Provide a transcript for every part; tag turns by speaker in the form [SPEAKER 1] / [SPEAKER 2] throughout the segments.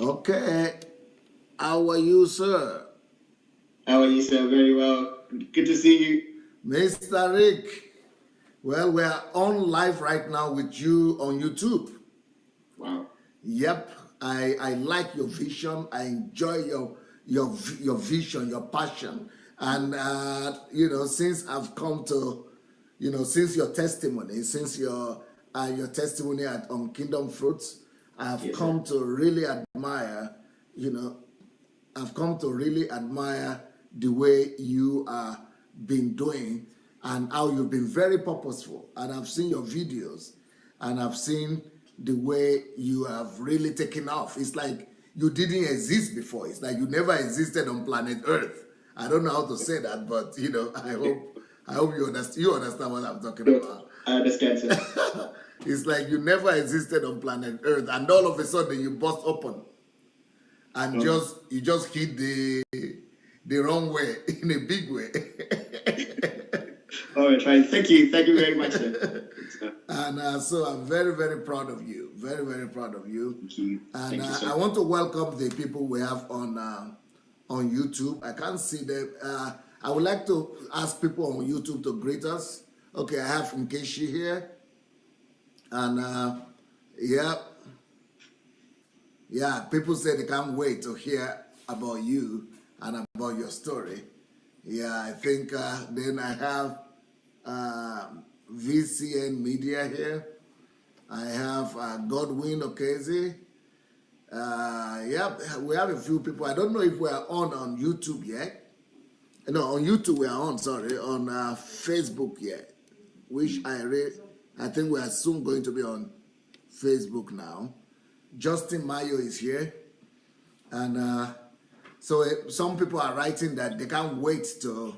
[SPEAKER 1] Okay. How are you, sir?
[SPEAKER 2] How are you, sir? Very well. Good to see you.
[SPEAKER 1] Mr. Rick. Well, we are on live right now with you on YouTube.
[SPEAKER 2] Wow.
[SPEAKER 1] Yep. I like your vision. I enjoy your vision, your passion. And since I've come to, since your testimony, since your testimony on Kingdom Fruits, I've
[SPEAKER 2] Yes,
[SPEAKER 1] come
[SPEAKER 2] sir.
[SPEAKER 1] to really admire, you know, I've come to really admire the way you are been doing and how you've been very purposeful. And I've seen your videos and I've seen the way you have really taken off. It's like you didn't exist before. It's like you never existed on planet Earth. I don't know how to say that, but I hope you understand what I'm talking
[SPEAKER 2] Good.
[SPEAKER 1] about.
[SPEAKER 2] I understand, sir.
[SPEAKER 1] It's like you never existed on planet Earth, and all of a sudden you bust open and
[SPEAKER 2] Oh,
[SPEAKER 1] you just hit the wrong way in a big way.
[SPEAKER 2] all right, fine. Thank you. Thank you very much, sir.
[SPEAKER 1] And so I'm very, very proud of you. Very, very proud of you.
[SPEAKER 2] Thank you.
[SPEAKER 1] And
[SPEAKER 2] Thank you,
[SPEAKER 1] I
[SPEAKER 2] sir.
[SPEAKER 1] want to welcome the people we have on YouTube. I can't see them. I would like to ask people on YouTube to greet us. Okay, I have Nkeshi here. And yeah, people say they can't wait to hear about you and about your story. Yeah, I think then I have VCN Media here. I have Godwin Okezi. We have a few people. I don't know if we are on YouTube yet. No, on YouTube we are on, sorry, on Facebook yet, which I think we are soon going to be on Facebook now. Justin Mayo is here. And so some people are writing that they can't wait to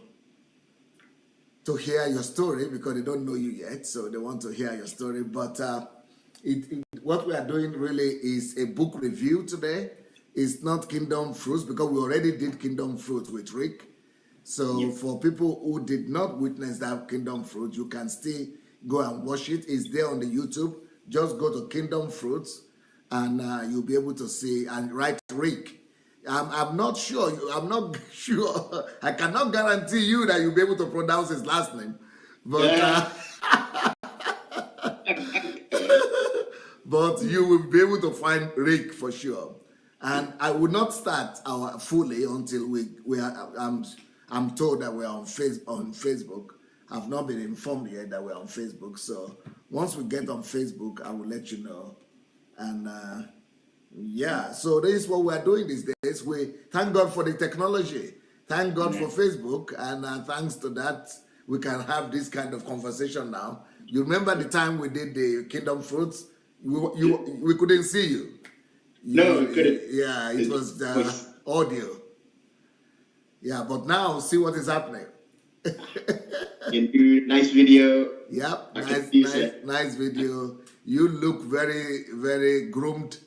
[SPEAKER 1] hear your story because they don't know you yet, so they want to hear your story. But what we are doing really is a book review today. It's not Kingdom Fruits because we already did Kingdom Fruits with Rick. So for people who did not witness that Kingdom Fruit, you can still go and watch it. It's there on the YouTube. Just go to Kingdom Fruits and you'll be able to see and write Rick. I'm not sure. I'm not sure. I cannot guarantee you that you'll be able to pronounce his last name. But but you will be able to find Rick for sure. And I will not start our fully until we are, I'm told that we're on Facebook. I've not been informed yet that we're on Facebook. So once we get on Facebook, I will let you know. And so this is what we're doing these days. We thank God for the technology. Thank God for Facebook. And thanks to that, we can have this kind of conversation now. You remember the time we did the Kingdom Fruits? We couldn't see you.
[SPEAKER 2] No, we couldn't.
[SPEAKER 1] Yeah, it was audio. Yeah, but now see what is happening.
[SPEAKER 2] You do nice video.
[SPEAKER 1] Yep,
[SPEAKER 2] I can see it.
[SPEAKER 1] nice video. You look very, very groomed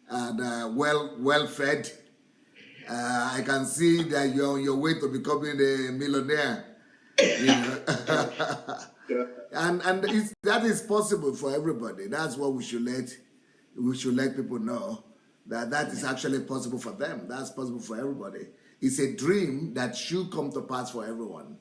[SPEAKER 1] and well fed. I can see that you're on your way to becoming a millionaire. You know? and that is possible for everybody. That's what we should let people know, that is actually possible for them. That's possible for everybody. It's a dream that should come to pass for everyone,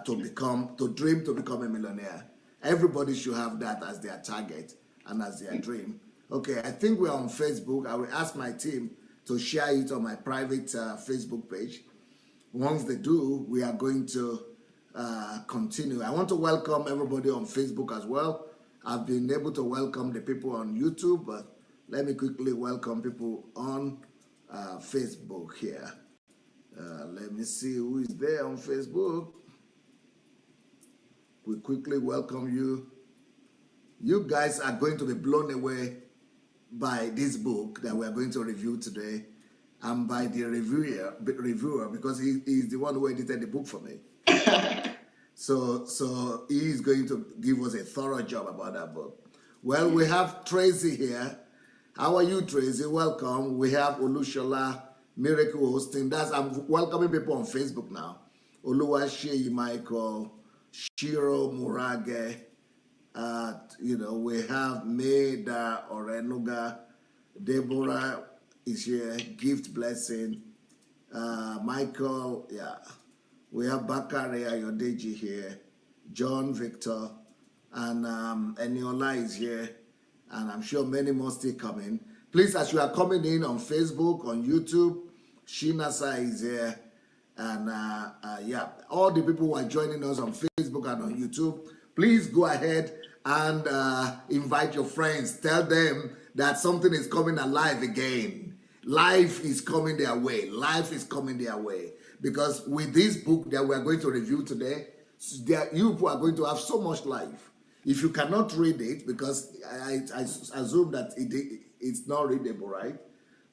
[SPEAKER 1] to dream to become a millionaire. Everybody should have that as their target and as their dream. Okay, I think we're on Facebook. I will ask my team to share it on my private Facebook page. Once they do, we are going to continue. I want to welcome everybody on Facebook as well. I've been able to welcome the people on YouTube, but let me quickly welcome people on Facebook here. Let me see who is there on Facebook. We quickly welcome you. You guys are going to be blown away by this book that we are going to review today, and by the reviewer because he's the one who edited the book for me. So he is going to give us a thorough job about that book. Well, we have Tracy here. How are you, Tracy? Welcome. We have Olushola, Miracle Hosting. I'm welcoming people on Facebook now. Oluwaseyi Michael, Shiro Murage. We have Maida Orenuga, Deborah is here. Gift Blessing. Michael, yeah. We have Bakari Ayodeji here. John Victor. And Eniola is here. And I'm sure many more still coming. Please, as you are coming in on Facebook, on YouTube, Shinasa is here. And yeah, all the people who are joining us on Facebook and on YouTube, please go ahead and invite your friends. Tell them that something is coming alive again. Life is coming their way. Life is coming their way. Because with this book that we are going to review today, you are going to have so much life. If you cannot read it, because I assume that it's not readable, right?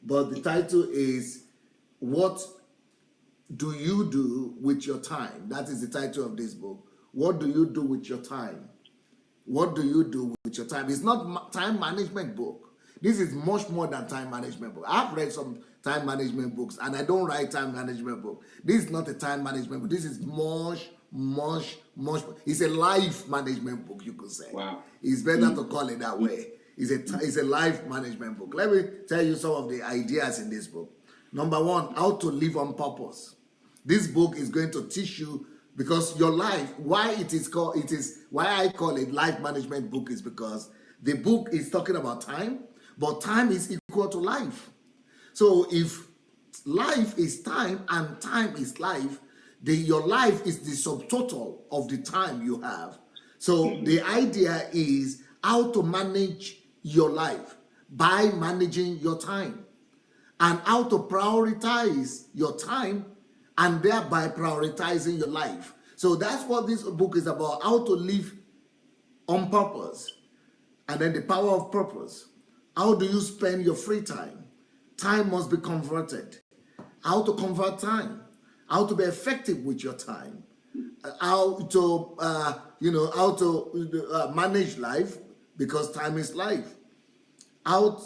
[SPEAKER 1] But the title is, What Do You Do With Your Time? That is the title of this book. What do you do with your time? What do you do with your time? It's not time management book. This is much more than time management book. I've read some time management books, and I don't write time management book. This is not a time management book. This is much. It's a life management book, you could say.
[SPEAKER 2] Wow.
[SPEAKER 1] It's better to call it that way. It's a life management book. Let me tell you some of the ideas in this book. Number one, how to live on purpose. This book is going to teach you, because your life, why I call it life management book is because the book is talking about time, but time is equal to life. So if life is time and time is life, your life is the subtotal of the time you have. So the idea is how to manage your life by managing your time, and how to prioritize your time and thereby prioritizing your life. So that's what this book is about, how to live on purpose. And then the power of purpose. How do you spend your free time? Time must be converted. How to convert time. How to be effective with your time. How to, manage life, because time is life. How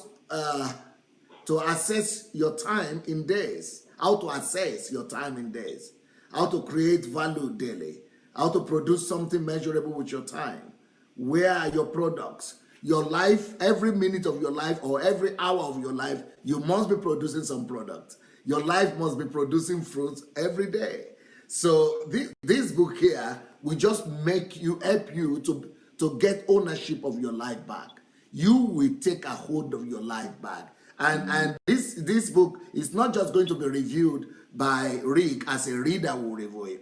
[SPEAKER 1] to assess your time in days. How to assess your time in days. How to create value daily. How to produce something measurable with your time. Where are your products? Your life, every minute of your life or every hour of your life, you must be producing some product. Your life must be producing fruits every day. So this book here will just help you to get ownership of your life back. You will take a hold of your life back. And this book is not just going to be reviewed by Rick as a reader will review it,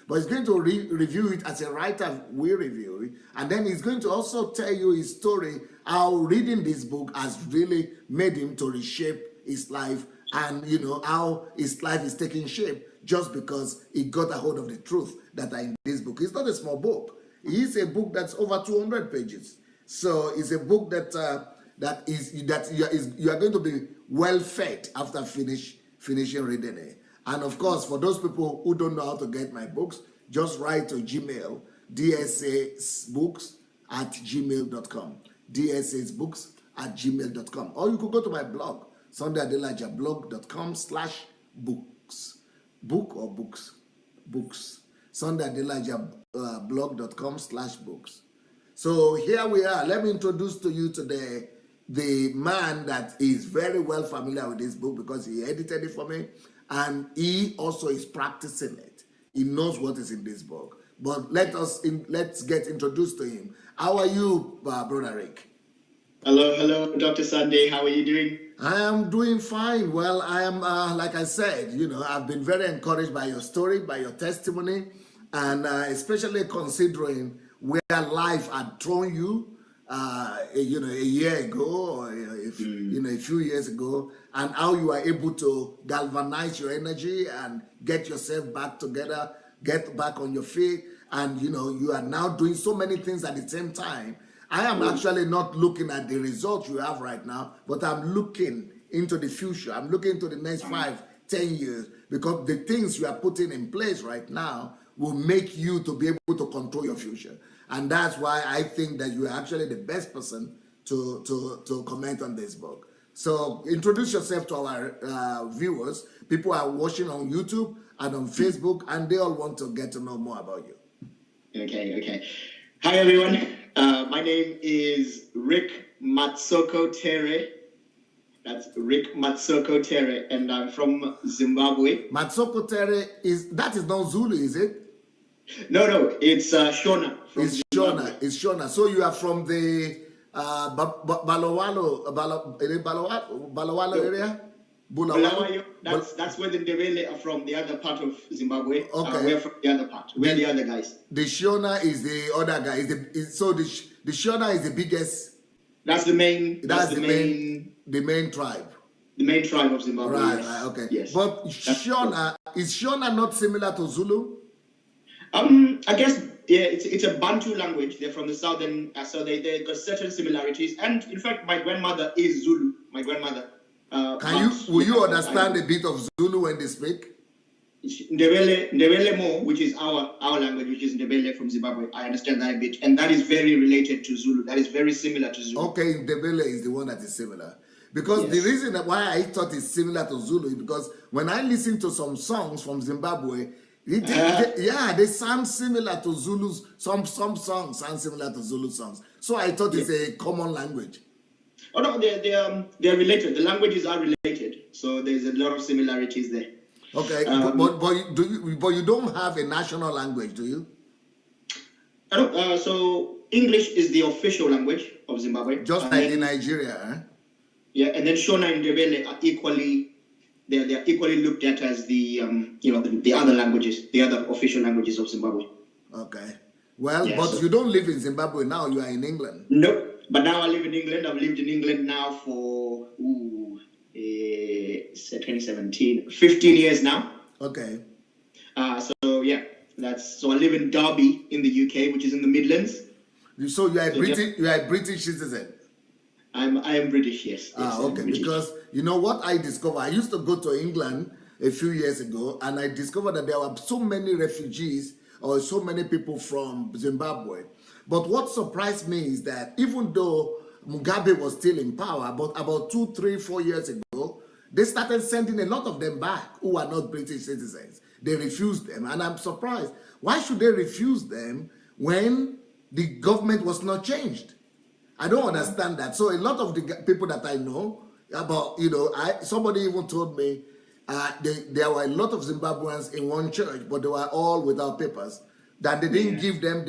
[SPEAKER 1] but he's going to review it as a writer will review it. And then he's going to also tell you his story, how reading this book has really made him to reshape his life, and how his life is taking shape just because he got a hold of the truth that are in this book. It's not a small book. It's a book that's over 200 pages. So it's a book that you are going to be well fed after finishing reading it. And of course, for those people who don't know how to get my books, just write to Gmail, dsabooks@gmail.com, dsabooks@gmail.com, or you could go to my blog, sundayadelajablog.com/books, book or books, sundayadelajablog.com/books. So here we are. Let me introduce to you today the man that is very well familiar with this book, because he edited it for me, and he also is practicing it. He knows what is in this book. But let's get introduced to him. How are you, Brother Rick?
[SPEAKER 2] Hello, Dr. Sunday. How are you doing?
[SPEAKER 1] I am doing fine. Well, I am, like I said, I've been very encouraged by your story, by your testimony, and especially considering where life had thrown you, a year ago, or a few years ago, and how you are able to galvanize your energy and get yourself back together, get back on your feet, and you are now doing so many things at the same time. I am actually not looking at the results you have right now, but I'm looking into the future. I'm looking into the next 5-10 years, because the things you are putting in place right now will make you to be able to control your future. And that's why I think that you are actually the best person to comment on this book. So introduce yourself to our viewers. People are watching on YouTube and on Facebook, and they all want to get to know more about you.
[SPEAKER 2] Okay. Hi, everyone. My name is Rick Matsoko Tere. That's Rick Matsoko Tere, and I'm from Zimbabwe.
[SPEAKER 1] Matsoko Tere is not Zulu, is it?
[SPEAKER 2] No, it's Shona from Zimbabwe.
[SPEAKER 1] It's Shona. So you are from the Balawalo area?
[SPEAKER 2] Bulawayo. That's where the Ndebele are from, the other part of Zimbabwe.
[SPEAKER 1] Okay.
[SPEAKER 2] We're from the other part. We're the other guys.
[SPEAKER 1] The Shona is the other guy. So the Shona is the biggest.
[SPEAKER 2] That's the main.
[SPEAKER 1] The main tribe.
[SPEAKER 2] The main tribe of Zimbabwe.
[SPEAKER 1] Right.
[SPEAKER 2] Yes.
[SPEAKER 1] Right. Okay.
[SPEAKER 2] Yes.
[SPEAKER 1] But Shona is Shona not similar to Zulu?
[SPEAKER 2] I guess it's a Bantu language. They're from the southern, so they got certain similarities. And in fact, my grandmother is Zulu. My grandmother.
[SPEAKER 1] Will you understand a bit of Zulu when they speak?
[SPEAKER 2] Ndebele more, which is our language, which is Ndebele from Zimbabwe. I understand that a bit, and that is very related to Zulu. That is very similar to Zulu.
[SPEAKER 1] Okay, Ndebele is the one that is similar. Because the reason why I thought it's similar to Zulu is because when I listen to some songs from Zimbabwe, they sound similar to Zulus. Some songs sound similar to Zulu songs. So I thought it's a common language.
[SPEAKER 2] Oh no, they're related. The languages are related, so there's a lot of similarities there.
[SPEAKER 1] Okay, but you don't have a national language, do you?
[SPEAKER 2] I don't. So English is the official language of Zimbabwe,
[SPEAKER 1] just like in Nigeria. Eh?
[SPEAKER 2] Yeah, and then Shona and Ndebele are equally. They are equally looked at as the the other languages, the other official languages of Zimbabwe.
[SPEAKER 1] Okay. Well, but you don't live in Zimbabwe now. You are in England.
[SPEAKER 2] Nope. But now I live in England. I've lived in England now for 2017, 15 years now.
[SPEAKER 1] Okay.
[SPEAKER 2] So yeah, so I live in Derby in the UK, which is in the Midlands.
[SPEAKER 1] So you are British. You are a British citizen.
[SPEAKER 2] I am British. Yes.
[SPEAKER 1] Okay. Because you know what I discovered. I used to go to England a few years ago, and I discovered that there were so many refugees or so many people from Zimbabwe. But what surprised me is that even though Mugabe was still in power, but about 2, 3, 4 years ago, they started sending a lot of them back who are not British citizens. They refused them, and I'm surprised. Why should they refuse them when the government was not changed? I don't understand that. So a lot of the people that I know about, somebody even told me there were a lot of Zimbabweans in one church, but they were all without papers. That they didn't give them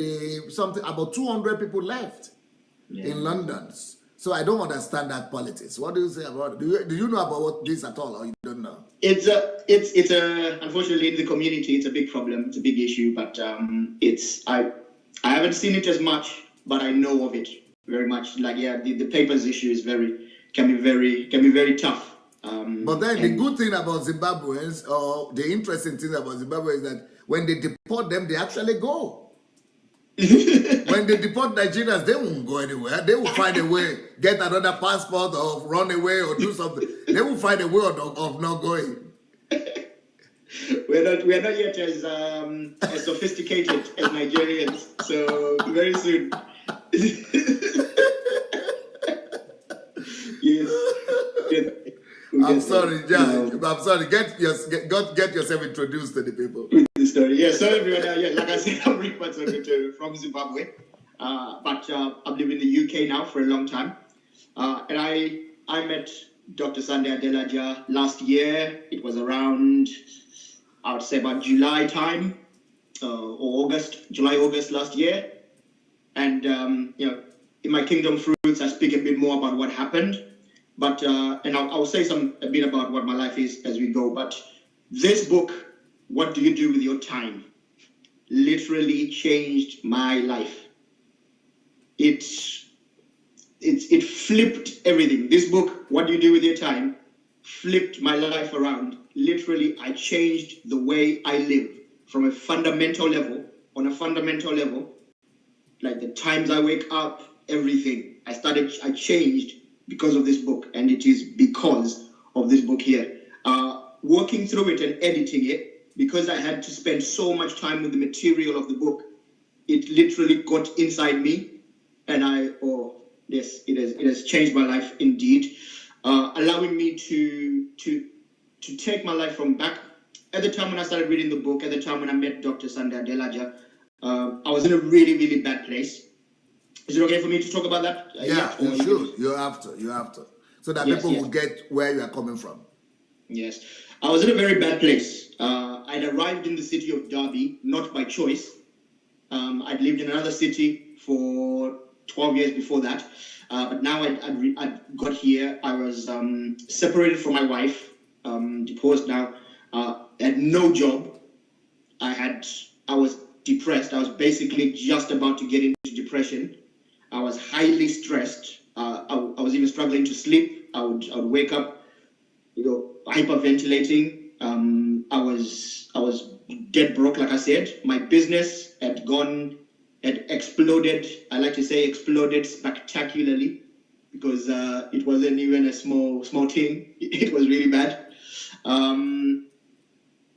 [SPEAKER 1] about 200 people left in London. So I don't understand that politics. What do you say about it? Do you know about this at all, or you don't know?
[SPEAKER 2] It's unfortunately in the community it's a big problem. It's a big issue, but I haven't seen it as much, but I know of it very much. Like the papers issue is can be very tough.
[SPEAKER 1] But then the good thing about Zimbabweans, or the interesting thing about Zimbabwe, is that when they deport them, they actually go. When they deport Nigerians, they won't go anywhere. They will find a way, get another passport, or run away, or do something. They will find a way of not going.
[SPEAKER 2] We're not yet as sophisticated as Nigerians, so very soon. Yes.
[SPEAKER 1] I'm sorry, Jack. I'm sorry. Get yourself introduced to the people.
[SPEAKER 2] The story. Yeah, so everyone, like I said, I'm Rick Matsoko from Zimbabwe, but I've lived in the UK now for a long time, and I met Dr. Sunday Adelaja last year. It was around, I would say about July time, or July, August last year, and in my Kingdom Fruits, I speak a bit more about what happened. But and I'll say a bit about what my life is as we go. But this book, What Do You Do With Your Time, literally changed my life. It flipped everything. This book, What Do You Do With Your Time, flipped my life around. Literally, I changed the way I live from a fundamental level. On a fundamental level, like the times I wake up, everything. I changed because of this book, and it is because of this book here. Working through it and editing it, because I had to spend so much time with the material of the book, it literally got inside me, and it has changed my life indeed, allowing me to take my life from back. At the time when I started reading the book, at the time when I met Dr. Sunday Adelaja, I was in a really, really bad place. Is it okay for me to talk about that?
[SPEAKER 1] You should. You have to. so that
[SPEAKER 2] Yes,
[SPEAKER 1] people
[SPEAKER 2] yes.
[SPEAKER 1] will get where you are coming from.
[SPEAKER 2] Yes. I was in a very bad place. I'd arrived in the city of Derby, not by choice. I'd lived in another city for 12 years before that. But now I got here. I was separated from my wife, divorced now, had no job. I was depressed. I was basically just about to get into depression. I was highly stressed. I was even struggling to sleep. I would wake up, hyperventilating. I was dead broke, like I said. My business had exploded. I like to say exploded spectacularly, because it wasn't even a small thing. It was really bad.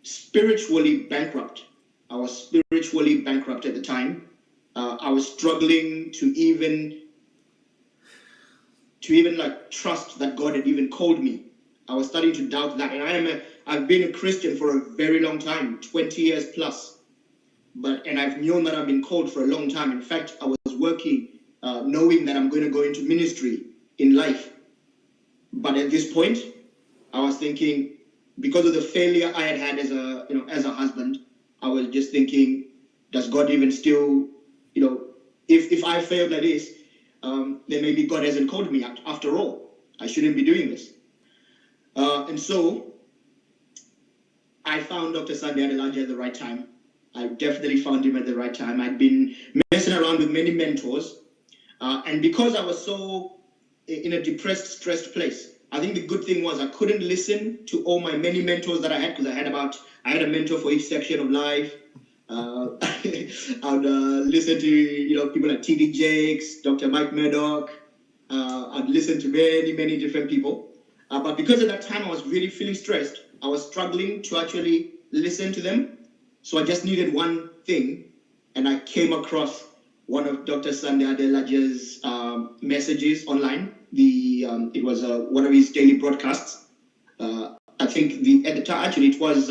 [SPEAKER 2] Spiritually bankrupt. I was spiritually bankrupt at the time. I was struggling to even like trust that God had even called me. I was starting to doubt that. And I've been a Christian for a very long time, 20 years plus. And I've known that I've been called for a long time. In fact, I was working, knowing that I'm going to go into ministry in life. But at this point, I was thinking, because of the failure I had as a husband, I was just thinking, does God even still, if I failed like this, then maybe God hasn't called me after all. I shouldn't be doing this. And so I found Dr. Sunday Adelaja at the right time. I definitely found him at the right time. I'd been messing around with many mentors. And because I was so in a depressed, stressed place, I think the good thing was I couldn't listen to all my many mentors that I had, because I had a mentor for each section of life. I would listen to people like T.D. Jakes, Dr. Mike Murdoch. I'd listen to many different people. But because at that time I was really feeling stressed, I was struggling to actually listen to them. So I just needed one thing, and I came across one of Dr. Sunday Adelaja's messages online. It was one of his daily broadcasts. I think at the time, actually, it was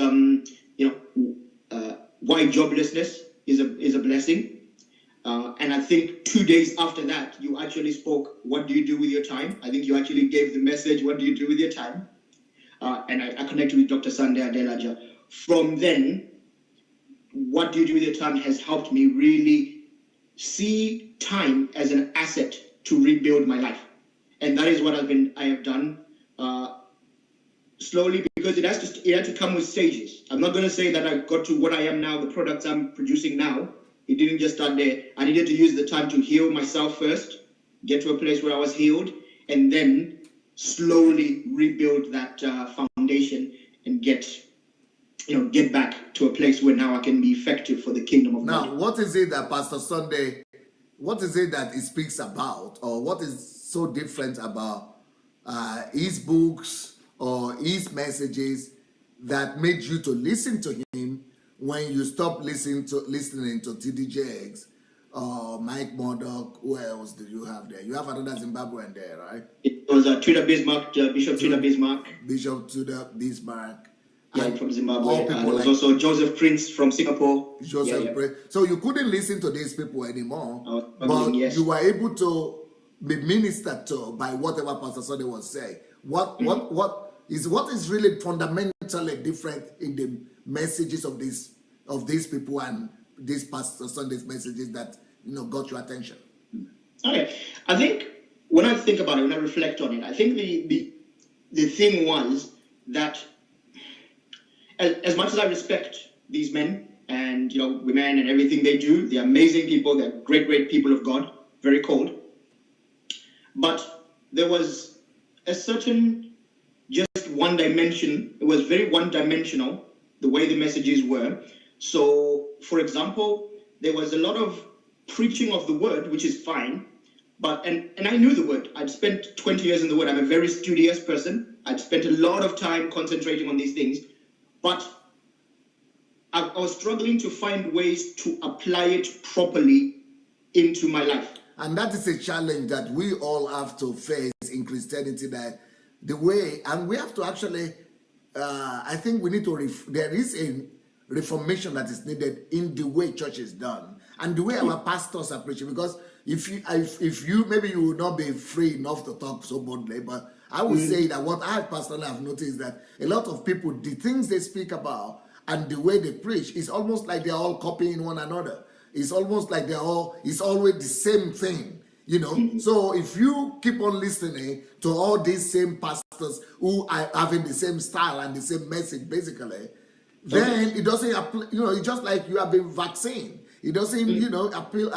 [SPEAKER 2] why joblessness is a blessing. And I think 2 days after that, you actually spoke, what do you do with your time? I think you actually gave the message, what do you do with your time? And I connected with Dr. Sunday Adelaja. From then, what do you do with your time has helped me really see time as an asset to rebuild my life. And that is what I have done slowly, because it had to come with stages. I'm not going to say that I got to what I am now, the products I'm producing now. It didn't just start there. I needed to use the time to heal myself first, get to a place where I was healed, and then slowly rebuild that foundation and get back to a place where now I can be effective for the kingdom of God.
[SPEAKER 1] Now, what is it that Pastor Sunday, what is it that he speaks about, or what is so different about his books or his messages that made you to listen to him when you stopped listening to T.D. Jakes or Mike Murdoch? Who else do you have there? You have another Zimbabwean there, right?
[SPEAKER 2] It was Tudor Bismarck, Bishop Tudor Bismarck.
[SPEAKER 1] Bishop Tudor Bismarck.
[SPEAKER 2] Yeah, from Zimbabwe. And there was also Joseph Prince from Singapore.
[SPEAKER 1] Joseph Prince. So you couldn't listen to these people anymore,
[SPEAKER 2] but
[SPEAKER 1] yes, you were able to be ministered to by whatever Pastor Sunday was saying. What is really fundamentally different in the messages of these people and these Pastor Sunday's messages that got your attention?
[SPEAKER 2] Okay, I think when I think about it, when I reflect on it, I think the thing was that as much as I respect these men and women and everything they do, they're amazing people, they're great people of God, very cold. But there was a certain just one dimension. It was very one-dimensional, the way the messages were. So, for example, there was a lot of preaching of the word, which is fine, and I knew the word. I'd spent 20 years in the word. I'm a very studious person. I'd spent a lot of time concentrating on these things, but I was struggling to find ways to apply it properly into my life.
[SPEAKER 1] And that is a challenge that we all have to face in Christianity, that the way, and we have to actually, I think we need to, there is a reformation that is needed in the way church is done and the way our pastors are preaching. Because if you maybe you will not be free enough to talk so boldly, but I would say that what I personally have noticed that a lot of people, the things they speak about and the way they preach is almost like they're all copying one another. It's almost like it's always the same thing, you know. So if you keep on listening to all these same pastors who are having the same style and the same message, basically, then it doesn't apply, you know, it's just like you have been vaccinated. It doesn't, you know, appeal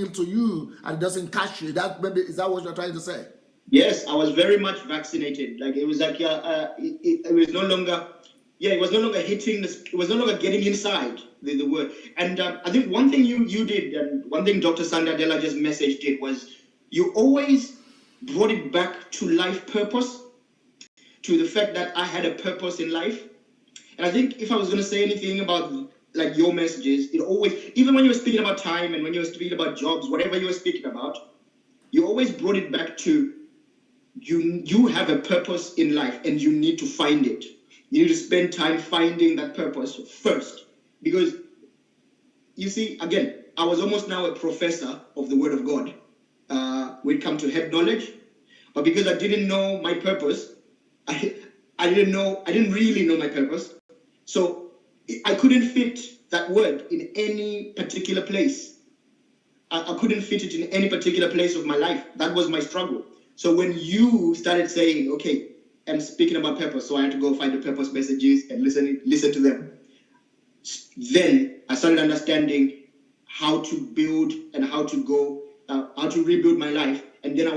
[SPEAKER 1] to you, and it doesn't catch you. That maybe is that what you're trying to say?
[SPEAKER 2] Yes, I was very much vaccinated. Like it was like it was no longer, it was no longer hitting this. It was no longer getting inside the word. And I think one thing you did, and one thing Dr. Sandra Adelaja's message did, was you always brought it back to life purpose, to the fact that I had a purpose in life. And I think if I was going to say anything about like your messages, it always, even when you were speaking about time and when you were speaking about jobs, whatever you were speaking about, you always brought it back to you have a purpose in life and you need to find it. You need to spend time finding that purpose first. Because you see, again, I was almost now a professor of the Word of God when it comes to head knowledge. But because I didn't know my purpose, I didn't really know my purpose. So I couldn't fit that word in any particular place. I couldn't fit it in any particular place of my life. That was my struggle. So when you started saying, okay, I'm speaking about purpose, so I had to go find the purpose messages and listen to them. Then I started understanding how to build and how to rebuild my life. And then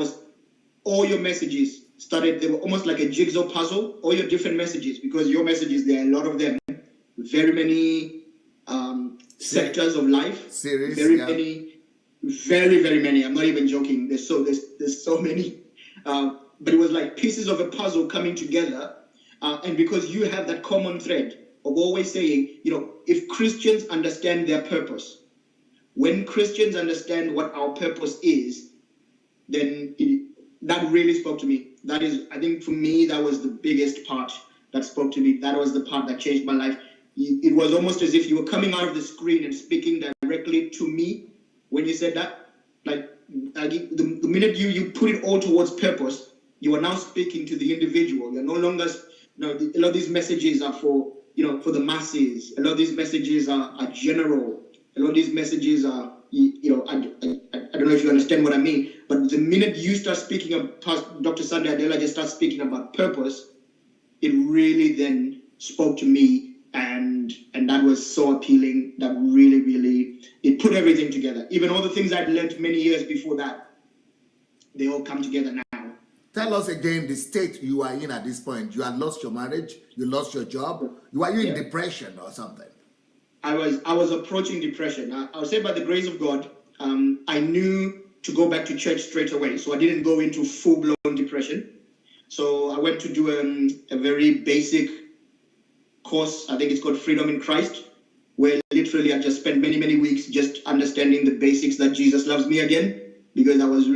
[SPEAKER 2] all your messages they were almost like a jigsaw puzzle, all your different messages, because your messages, there are a lot of them, very many sectors of life, many, very, very many. I'm not even joking. There's so many. But it was like pieces of a puzzle coming together. And because you have that common thread of always saying, you know, if Christians understand their purpose, when Christians understand what our purpose is, then that really spoke to me. That is, I think for me, that was the biggest part that spoke to me. That was the part that changed my life. It was almost as if you were coming out of the screen and speaking directly to me when you said that. Like the minute you put it all towards purpose, you are now speaking to the individual. You're no longer, a lot of these messages are for the masses. A lot of these messages are general. A lot of these messages are, I don't know if you understand what I mean, but the minute you start speaking about, Dr. Sandra Adelaja starts speaking about purpose, it really then spoke to me, and that was so appealing. That really, really, it put everything together. Even all the things I'd learned many years before that, they all come together now.
[SPEAKER 1] Tell us again the state you are in at this point. You had lost your marriage, you lost your job. Were you in depression or something?
[SPEAKER 2] I was approaching depression. I would say by the grace of God, I knew to go back to church straight away. So I didn't go into full-blown depression. So I went to do a very basic course. I think it's called Freedom in Christ, where literally I just spent many, many weeks just understanding the basics that Jesus loves me again. Because that was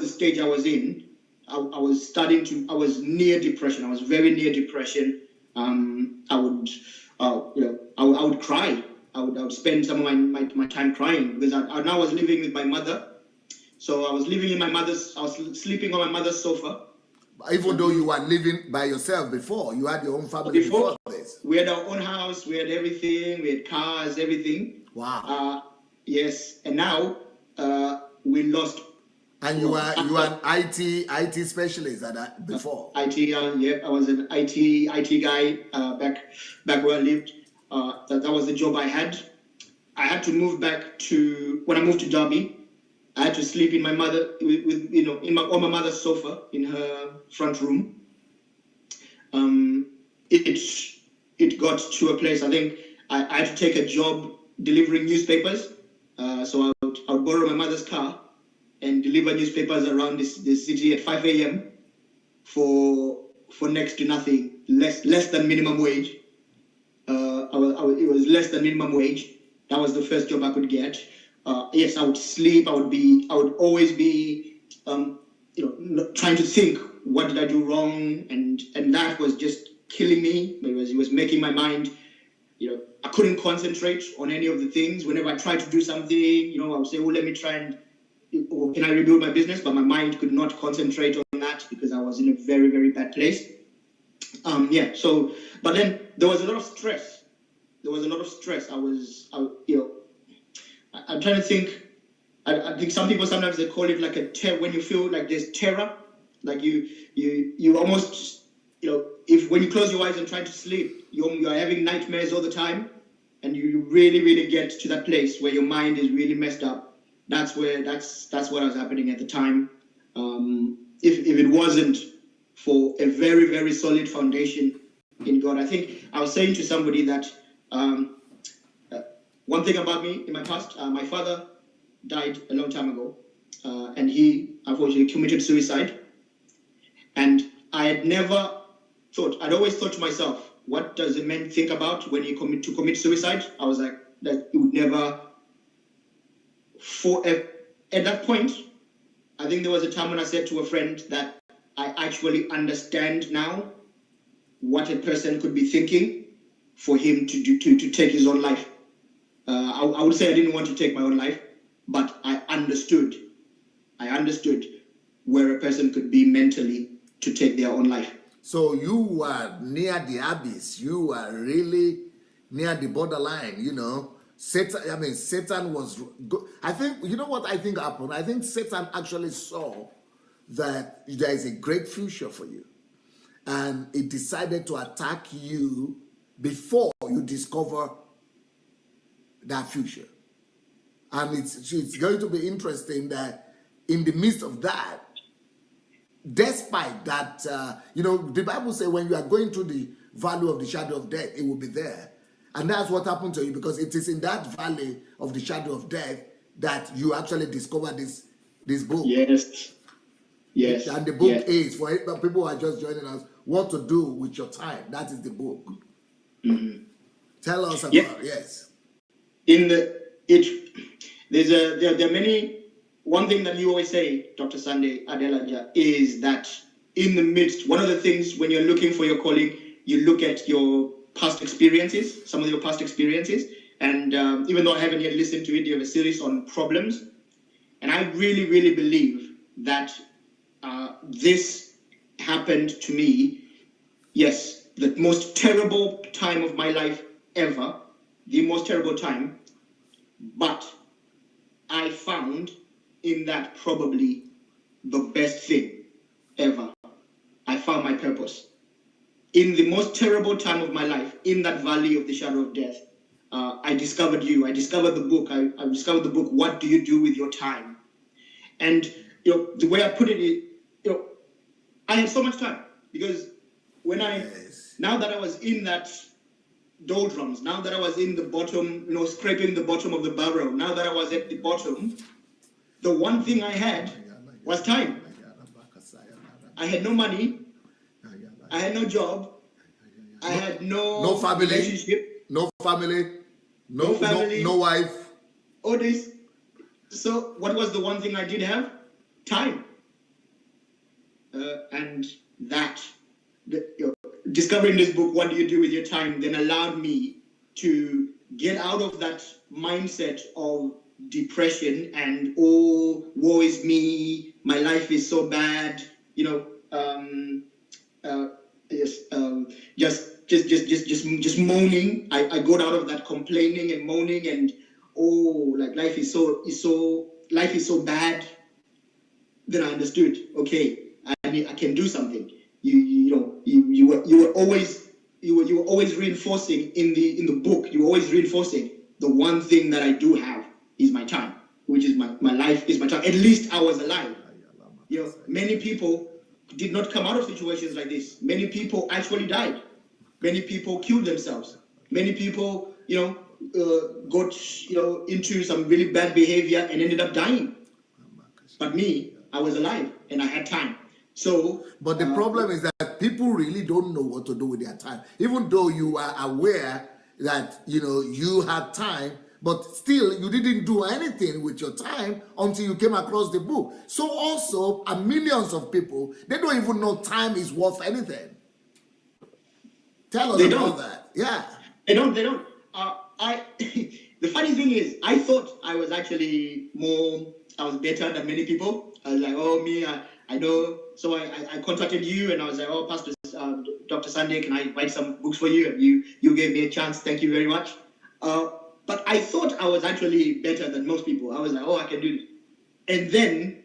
[SPEAKER 2] the stage I was in. I was near depression. I was very near depression. I would cry. I would spend some of my time crying because I now was living with my mother. So I was living I was sleeping on my mother's sofa.
[SPEAKER 1] Even though you were living by yourself before, you had your own family before this.
[SPEAKER 2] We had our own house, we had everything, we had cars, everything.
[SPEAKER 1] Wow.
[SPEAKER 2] Yes, and now we lost.
[SPEAKER 1] And you were an IT specialist at that before.
[SPEAKER 2] IT, I was an IT guy back where I lived. That was the job I had. I had to move back when I moved to Derby. I had to sleep in my mother on my mother's sofa in her front room. It got to a place. I think I had to take a job delivering newspapers. So I would borrow my mother's car and deliver newspapers around this city at 5 a.m. for next to nothing, less than minimum wage. It was less than minimum wage. That was the first job I could get. Yes, I would sleep. I would always be, trying to think, what did I do wrong? And that was just killing me. It was making my mind, I couldn't concentrate on any of the things. Whenever I tried to do something, I would say, let me try and, can I rebuild my business? But my mind could not concentrate on that. that because I was in a very, very bad place. Yeah. So, but then there was a lot of stress. There was a lot of stress. I'm trying to think. I think some people sometimes they call it like a when you feel like there's terror, like you almost, if when you close your eyes and try to sleep, you are having nightmares all the time, and you really, really get to that place where your mind is really messed up. That's what was happening at the time. If it wasn't for a very, very solid foundation in God, I think I was saying to somebody that one thing about me in my past, my father died a long time ago, and he unfortunately committed suicide. And I had never thought, I'd always thought to myself, what does a man think about when he commit suicide? I was like, that it would never, at that point, I think there was a time when I said to a friend that I actually understand now what a person could be thinking for him to take his own life. I would say I didn't want to take my own life, but I understood where a person could be mentally to take their own life.
[SPEAKER 1] So you were near the abyss. You were really near the borderline, Satan was good. I think, you know what I think happened? I think Satan actually saw that there is a great future for you. And it decided to attack you before you discover that future. And it's going to be interesting that in the midst of that, despite that, the Bible says when you are going through the valley of the shadow of death, it will be there. And that's what happened to you, because it is in that valley of the shadow of death that you actually discover this book.
[SPEAKER 2] Yes.
[SPEAKER 1] And the book is, for people who are just joining us, What to Do with Your Time. That is the book. Mm-hmm. Tell us about yes.
[SPEAKER 2] There are many. One thing that you always say, Dr. Sunday Adelaja, is that in the midst, one of the things when you're looking for your calling, you look at your past experiences, some of your past experiences. And even though I haven't yet listened to it, you have a series on problems. And I really, really believe that this happened to me. Yes, the most terrible time of my life ever, the most terrible time. But I found in that probably the best thing ever. I found my purpose. In the most terrible time of my life, in that valley of the shadow of death, I discovered you. I discovered the book. I discovered the book, What Do You Do With Your Time? And the way I put it is, I had so much time, because now that I was in that doldrums, now that I was in the bottom, scraping the bottom of the barrel, now that I was at the bottom, the one thing I had was time. I had no money. I had no job. I had no
[SPEAKER 1] family,
[SPEAKER 2] relationship.
[SPEAKER 1] No family. No wife.
[SPEAKER 2] All this. So what was the one thing I did have? Time. And that, discovering this book, What Do You Do With Your Time, then allowed me to get out of that mindset of depression and, oh, woe is me, my life is so bad, just moaning. I got out of that complaining and moaning and, life is so bad. Then I understood, okay, I can do something. You were always reinforcing in the book. You were always reinforcing the one thing that I do have is my time, which is my life is my time. At least I was alive. Many people did not come out of situations like this. Many people actually died. Many people killed themselves. Many people, got into some really bad behavior and ended up dying. But me, I was alive and I had time. So,
[SPEAKER 1] but the problem is that people really don't know what to do with their time. Even though you are aware that you had time, but still you didn't do anything with your time until you came across the book. So also, millions of people, they don't even know time is worth anything. Tell us about that. Yeah.
[SPEAKER 2] They don't. The funny thing is, I thought I was actually I was better than many people. I was like, oh, me, I know. So I contacted you and I was like, oh, Pastor Dr. Sunday, can I write some books for you? And you gave me a chance. Thank you very much. But I thought I was actually better than most people. I was like, oh, I can do this. And then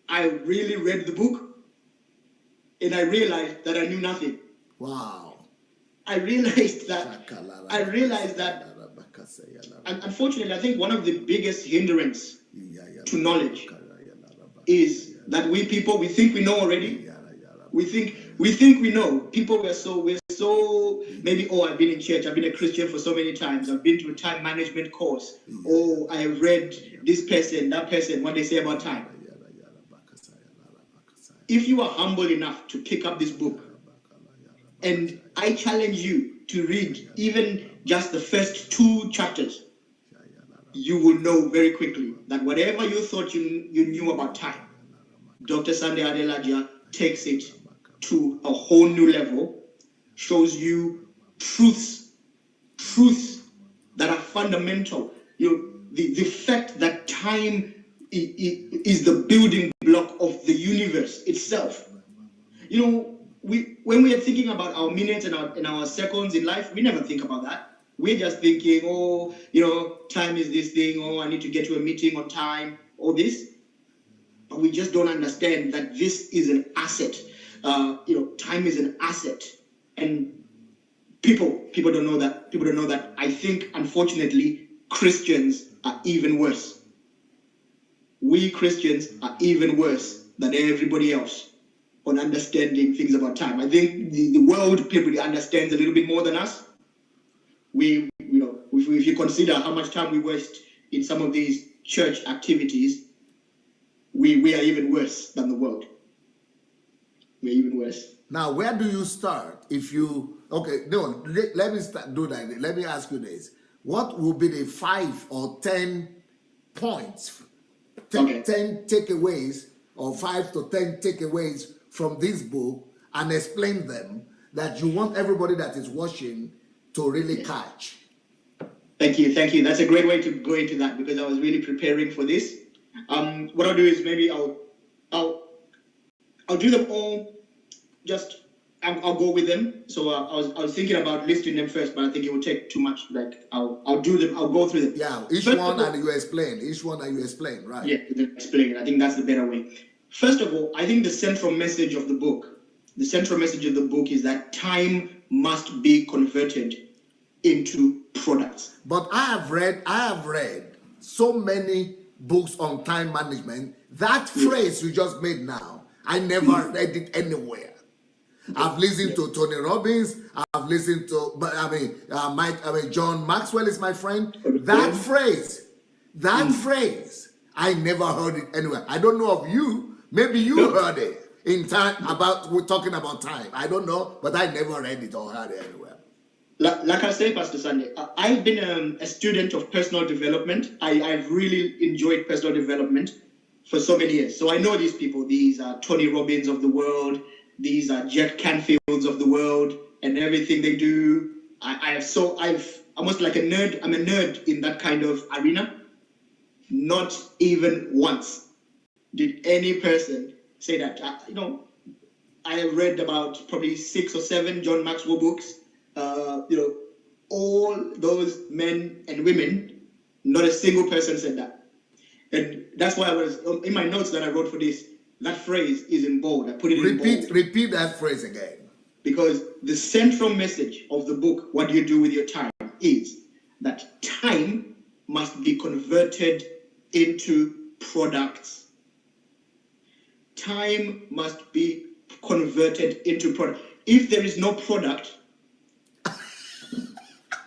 [SPEAKER 2] I really read the book and I realized that I knew nothing.
[SPEAKER 1] Wow.
[SPEAKER 2] I realized that, and unfortunately, I think one of the biggest hindrance to knowledge is that we people, we think we know already. We think we know. People we're so maybe, oh, I've been in church, I've been a Christian for so many times, I've been to a time management course, oh, I have read this person, that person, what they say about time. If you are humble enough to pick up this book, and I challenge you to read even just the first 2 chapters, you will know very quickly that whatever you thought you knew about time, Dr. Sunday Adelaja takes it to a whole new level, shows you truths that are fundamental. The fact that time is the building block of the universe itself. When we are thinking about our minutes and our seconds in life, we never think about that. We're just thinking, oh, time is this thing, oh, I need to get to a meeting on time, all this. But we just don't understand that this is an asset. Time is an asset. And people don't know that. People don't know that. I think, unfortunately, Christians are even worse. We Christians are even worse than everybody else on understanding things about time. I think the world probably understands a little bit more than us. If you consider how much time we waste in some of these church activities, we are even worse than the world. We're even worse.
[SPEAKER 1] Now, where do you start? Let me do that. Let me ask you this. What will be the 5 or 10 points, 10 takeaways, or 5 to 10 takeaways from this book, and explain them that you want everybody that is watching to really catch?
[SPEAKER 2] Thank you. That's a great way to go into that, because I was really preparing for this. What I'll do is maybe I'll do them all. I'll go with them. So I was thinking about listing them first, but I think it would take too much. Like I'll do them. I'll go through them.
[SPEAKER 1] Yeah, each one and you explain, right?
[SPEAKER 2] Yeah, explain it. I think that's the better way. First of all, I think the central message of the book is that time must be converted into products.
[SPEAKER 1] But I have read so many books on time management. That phrase you just made now, I never read it anywhere. I've listened to Tony Robbins. I've listened to John Maxwell is my friend. That phrase, I never heard it anywhere. I don't know of you. Maybe you heard it in time we're talking about time. I don't know, but I never read it or heard it anywhere.
[SPEAKER 2] Like I say, Pastor Sunday, I've been a student of personal development. I've really enjoyed personal development for so many years. So I know these people. These are Tony Robbins of the world. These are Jack Canfields of the world, and everything they do. I've almost like a nerd. I'm a nerd in that kind of arena. Not even once did any person say that. I have read about probably 6 or 7 John Maxwell books. All those men and women, not a single person said that. And that's why I was in my notes that I wrote for this. That phrase is in bold. I put it in bold.
[SPEAKER 1] Repeat that phrase again.
[SPEAKER 2] Because the central message of the book, What Do You Do With Your Time, is that time must be converted into products. Time must be converted into product. If there is no product,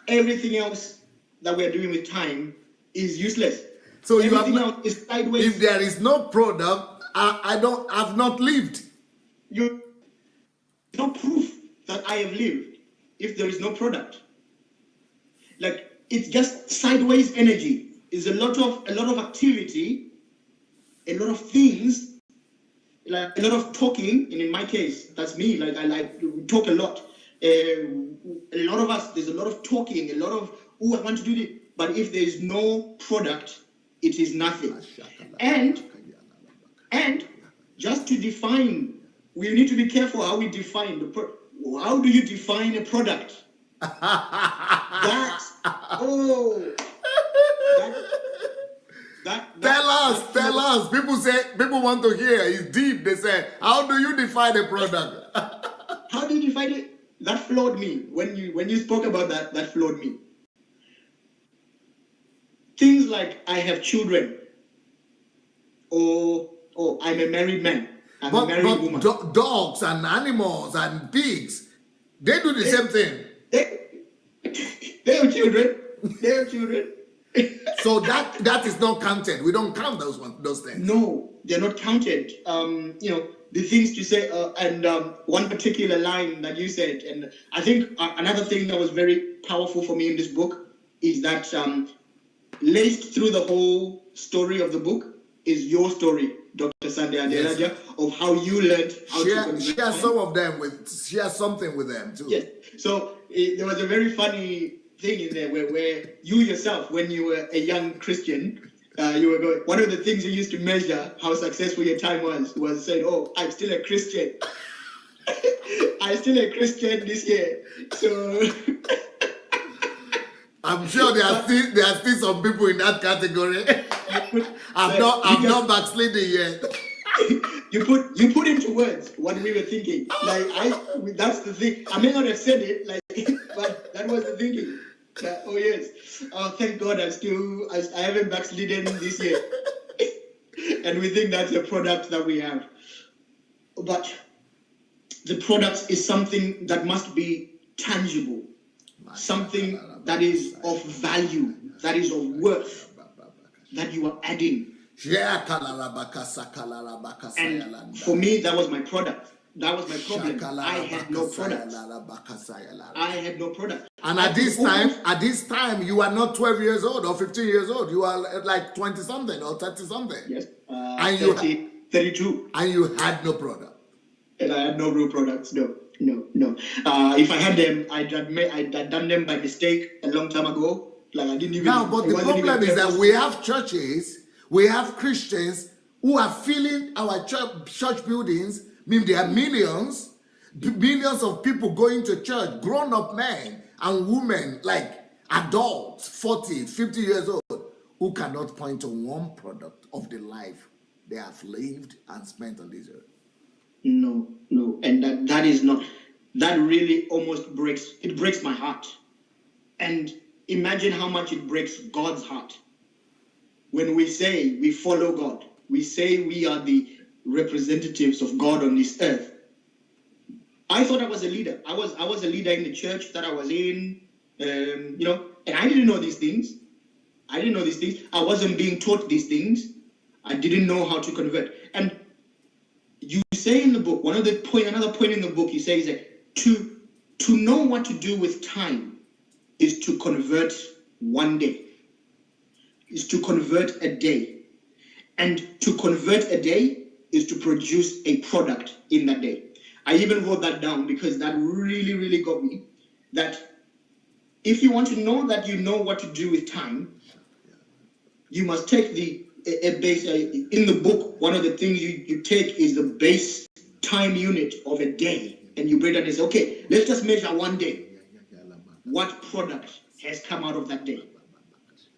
[SPEAKER 2] everything else that we're doing with time is useless.
[SPEAKER 1] So
[SPEAKER 2] everything else is sideways.
[SPEAKER 1] If there is no product, I've not lived.
[SPEAKER 2] No proof that I have lived if there is no product. Like, it's just sideways energy. It's a lot of activity, a lot of things, like a lot of talking. And in my case, that's me. Like, I like to talk a lot. A lot of us, there's a lot of talking, a lot of, oh, I want to do this. But if there is no product, it is nothing. And just to define. We need to be careful how we define how do you define a product?
[SPEAKER 1] Tell us. People want to hear. It's deep. They say, how do you define a product?
[SPEAKER 2] How do you define it? That floored me. When you spoke about that floored me. Things like I have children, or I'm a married man, I'm a married woman.
[SPEAKER 1] Dogs and animals and pigs, they do the same thing.
[SPEAKER 2] They have children. They have children.
[SPEAKER 1] So that is not counted. We don't count those things.
[SPEAKER 2] No, they're not counted. The things to say, and one particular line that you said, and I think another thing that was very powerful for me in this book is that laced through the whole story of the book is your story, Dr. Sunday Adelaja, of how you learned how to convert.
[SPEAKER 1] Share something with them too.
[SPEAKER 2] Yes. So there was a very funny thing in there where you yourself, when you were a young Christian, you were going. One of the things you used to measure how successful your time was saying, "Oh, I'm still a Christian. I'm still a Christian this year." So.
[SPEAKER 1] I'm sure there are still some people in that category. I'm not backsliding yet.
[SPEAKER 2] You put into words what we were thinking. That's the thing. I may not have said it, but that was the thinking. Oh yes. Oh, thank God I haven't backslidden this year. And we think that's a product that we have. But the product is something that must be tangible. Something that is of value, that is of worth, that you are adding. And for me, that was my product. That was my problem. I had no product.
[SPEAKER 1] And at this time, you are not 12 years old or 15 years old. You are like 20 something or 30 something.
[SPEAKER 2] Yes.
[SPEAKER 1] And
[SPEAKER 2] 32.
[SPEAKER 1] And you had no product.
[SPEAKER 2] And I had no real products. No. If I had them, I'd done them by mistake a long time ago. Like I didn't even.
[SPEAKER 1] Now, but the problem is that we have churches, we have Christians who are filling our church buildings. I mean, there are millions of people going to church, grown-up men and women, like adults, 40, 50 years old, who cannot point to one product of the life they have lived and spent on this earth.
[SPEAKER 2] No, and that is not. That really almost breaks my heart. And imagine how much it breaks God's heart when we say we follow God. We say we are the representatives of God on this earth. I thought I was a leader. I was a leader in the church that I was in, and I didn't know these things. I wasn't being taught these things. I didn't know how to convert. And you say in the book, another point in the book, you say is that to know what to do with time is to convert one day, is to convert a day. And to convert a day is to produce a product in that day. I even wrote that down because that really, really got me. That if you want to know that you know what to do with time, you must take a base. In the book, one of the things you take is the base time unit of a day. And you break that and say, okay, let's just measure one day. What product has come out of that day?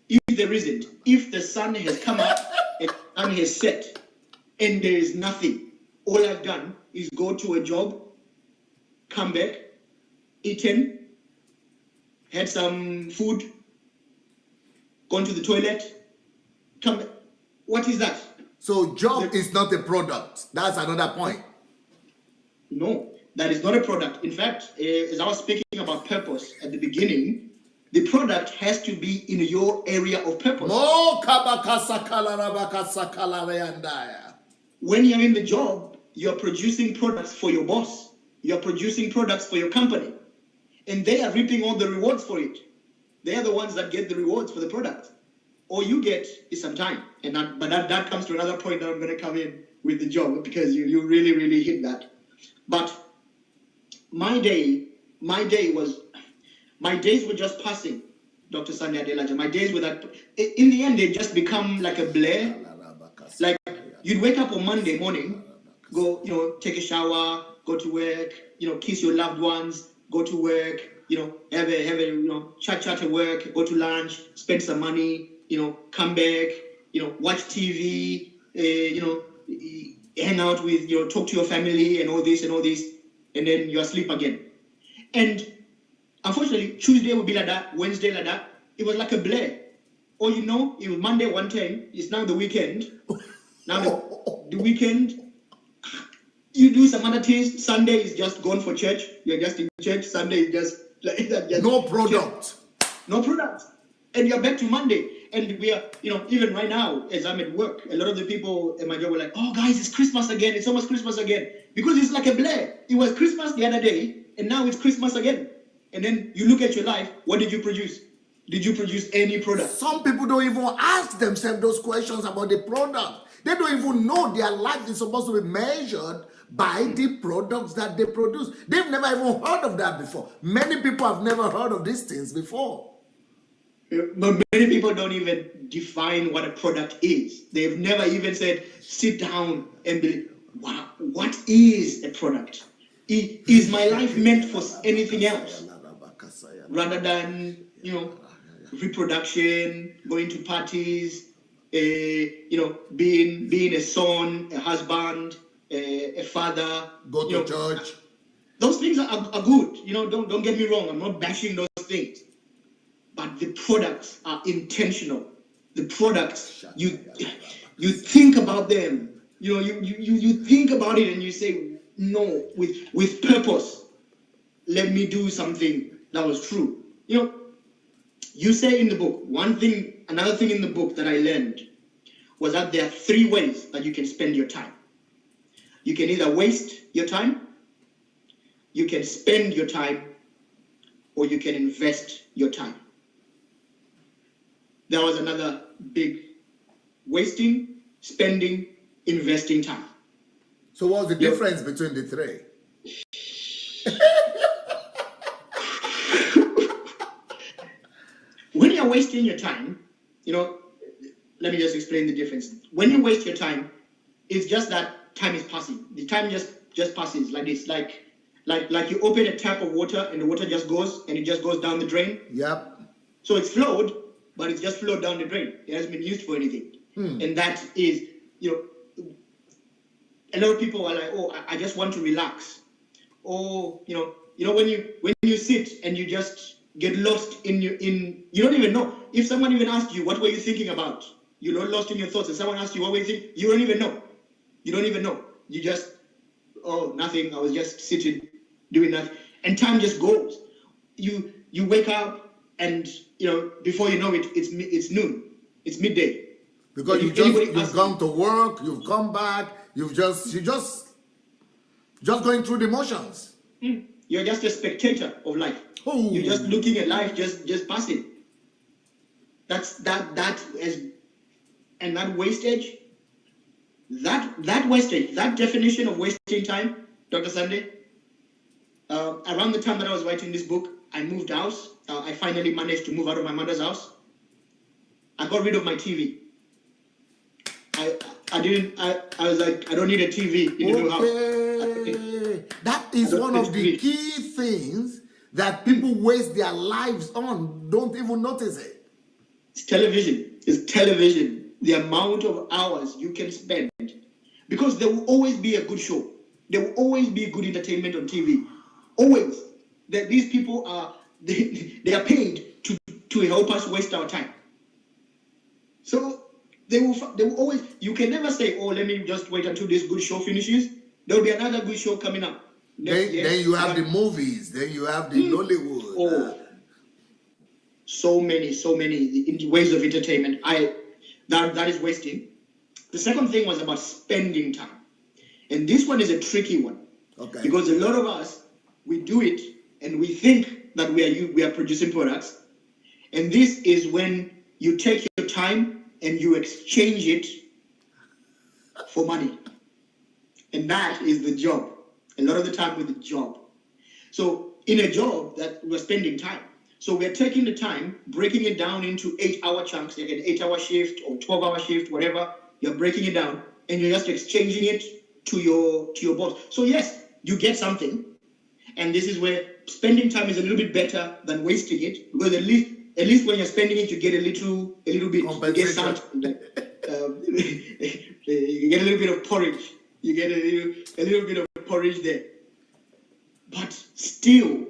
[SPEAKER 2] If there isn't, if the sun has come up and the sun has set and there is nothing, all I've done is go to a job, come back, eaten, had some food, gone to the toilet, come back. What is that?
[SPEAKER 1] So job is not a product. That's another point.
[SPEAKER 2] No, that is not a product. In fact, as I was speaking about purpose at the beginning, the product has to be in your area of purpose. When you're in the job, you're producing products for your boss. You're producing products for your company. And they are reaping all the rewards for it. They are the ones that get the rewards for the product. All you get is some time. But that comes to another point that I'm going to come in with the job, because you really, really hit that. But my days were just passing, Dr. Sunday Adelaja. My days were that, in the end, they just become like a blur. Like, you'd wake up on Monday morning go, take a shower, go to work, kiss your loved ones, go to work, have a chat at work, go to lunch, spend some money, come back, watch TV, hang out with, talk to your family and all this, and then you're asleep again. And unfortunately, Tuesday will be like that, Wednesday like that. It was like a blur. Or it was Monday one time, it's now the weekend. Now the weekend, you do some other things. Sunday is just gone for church. You're just in church. Sunday is just like that.
[SPEAKER 1] No product.
[SPEAKER 2] No product. And you're back to Monday. And we are, even right now, as I'm at work, a lot of the people in my job were like, oh, guys, it's Christmas again. It's almost Christmas again. Because it's like a blur. It was Christmas the other day, and now it's Christmas again. And then you look at your life, what did you produce? Did you produce any product?
[SPEAKER 1] Some people don't even ask themselves those questions about the product. They don't even know their life is supposed to be measured by the products that they produce. They've never even heard of that before. Many people have never heard of these things before.
[SPEAKER 2] But many people don't even define what a product is. They've never even said, sit down and be, wow, what is a product? Is my life meant for anything else? Rather than, reproduction, going to parties, being a son, a husband, a father.
[SPEAKER 1] Go to church.
[SPEAKER 2] Those things are good. Don't get me wrong. I'm not bashing those things. But the products are intentional. The products, you think about them. You think about it and you say, no, with purpose. Let me do something that was true. You say in the book, another thing in the book that I learned was that there are 3 ways that you can spend your time. You can either waste your time, you can spend your time, or you can invest your time. There was another big wasting, spending, investing time.
[SPEAKER 1] So what's the difference between the 3?
[SPEAKER 2] When you're wasting your time, let me just explain the difference. When you waste your time, it's just that time is passing. The time just passes like this, like you open a tap of water and the water just goes and it just goes down the drain.
[SPEAKER 1] Yep.
[SPEAKER 2] So it's flowed, but it's just flowed down the drain. It hasn't been used for anything. And that is, a lot of people are like, oh, I just want to relax. Or, when you sit and you just get lost you don't even know. If someone even asks you, what were you thinking about? You're not lost in your thoughts. And someone asks you, what were you thinking? You don't even know. You don't even know. You just, oh, nothing. I was just sitting, doing nothing. And time just goes. You wake up and, before you know it, it's noon. It's midday.
[SPEAKER 1] Because you've gone to work, you've come back, you're just going through the motions.
[SPEAKER 2] You're just a spectator of life.
[SPEAKER 1] Ooh.
[SPEAKER 2] You're just looking at life, just passing. And that wastage, that wastage, that definition of wasting time, Dr. Sunday, around the time that I was writing this book, I moved house. I finally managed to move out of my mother's house. I got rid of my TV. I was like, I don't need a TV in the new house.
[SPEAKER 1] That is one of the key things that people waste their lives on, don't even notice it.
[SPEAKER 2] It's television. It's television. The amount of hours you can spend. Because there will always be a good show. There will always be good entertainment on TV. Always. That these people are, they are paid to help us waste our time. So they will always, you can never say, oh, let me just wait until this good show finishes. There will be another good show coming up.
[SPEAKER 1] Then you have the movies, then you have the Nollywood.
[SPEAKER 2] Oh, so many ways of entertainment. That is wasting. The second thing was about spending time. And this one is a tricky one.
[SPEAKER 1] Okay.
[SPEAKER 2] Because a lot of us, we do it and we think that we are producing products. And this is when you take your time and you exchange it for money. And that is the job. A lot of the time with the job. So in a job that we're spending time. So we're taking the time, breaking it down into 8-hour chunks, like an 8-hour shift or 12-hour shift, whatever. You're breaking it down and you're just exchanging it to your boss. So yes, you get something, and this is where spending time is a little bit better than wasting it, because at least when you're spending it, you get a little bit, you get something like, you get a little bit of porridge, you get a little bit of porridge there. But still,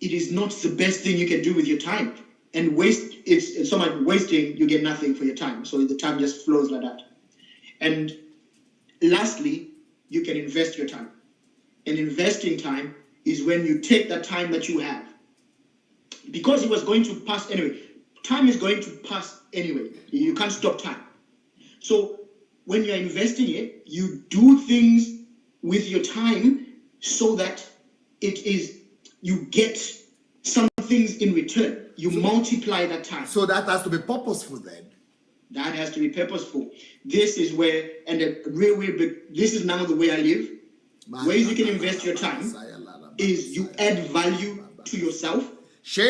[SPEAKER 2] it is not the best thing you can do with your time. And it's so much wasting, you get nothing for your time. So the time just flows like that. And lastly, you can invest your time. And investing time is when you take that time that you have. Because it was going to pass anyway. Time is going to pass anyway. You can't stop time. So when you're investing it, you do things with your time so that you get some things in return. You multiply that time.
[SPEAKER 1] So that has to be purposeful then.
[SPEAKER 2] That has to be purposeful. This is where, and this is now the way I live. Ways you can invest your time is you add value to yourself. You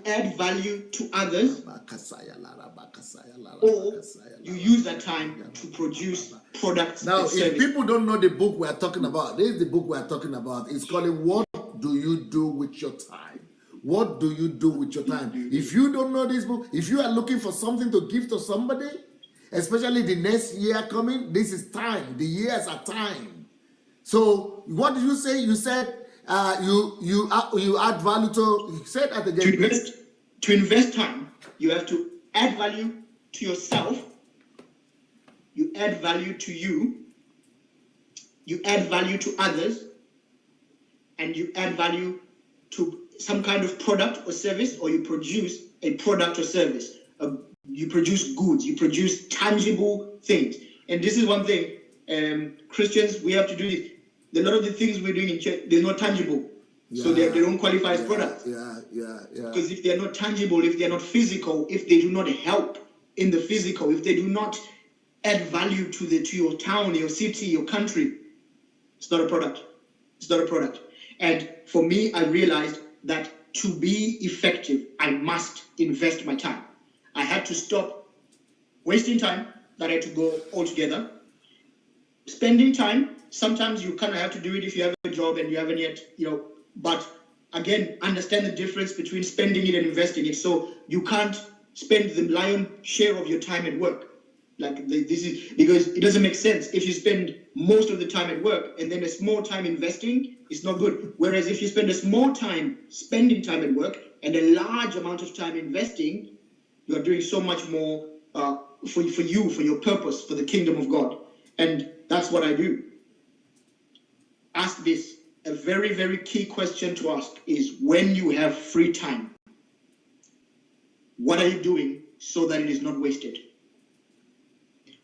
[SPEAKER 2] add value to others, or you use that time to produce products.
[SPEAKER 1] Now, if people don't know the book we are talking about, this is the book we are talking about. It's called What Do You Do With Your Time? What do you do with your time? If you don't know this book, if you are looking for something to give to somebody, especially the next year coming, this is time. The years are time. So what did you say? You said you add value to. You said at the again.
[SPEAKER 2] To invest time, you have to add value to yourself. You add value to you. You add value to others, and you add value to some kind of product or service, or you produce a product or service. You produce goods. You produce tangible things. And this is one thing, Christians, we have to do this. A lot of the things we're doing in church, they're not tangible. Yeah. So they don't qualify as products. Because if they're not tangible, if they're not physical, if they do not help in the physical, if they do not add value to your town, your city, your country, it's not a product. It's not a product. And for me, I realized that to be effective, I must invest my time. I had to stop wasting time. That had to go altogether. Spending time, sometimes you kind of have to do it if you have a job and you haven't yet, but again, understand the difference between spending it and investing it. So you can't spend the lion's share of your time at work. This is because it doesn't make sense. If you spend most of the time at work and then a small time investing, it's not good. Whereas if you spend a small time spending time at work and a large amount of time investing, you are doing so much more for you, for your purpose, for the kingdom of God. And that's what I do. Ask this. A very, very key question to ask is, when you have free time, what are you doing so that it is not wasted?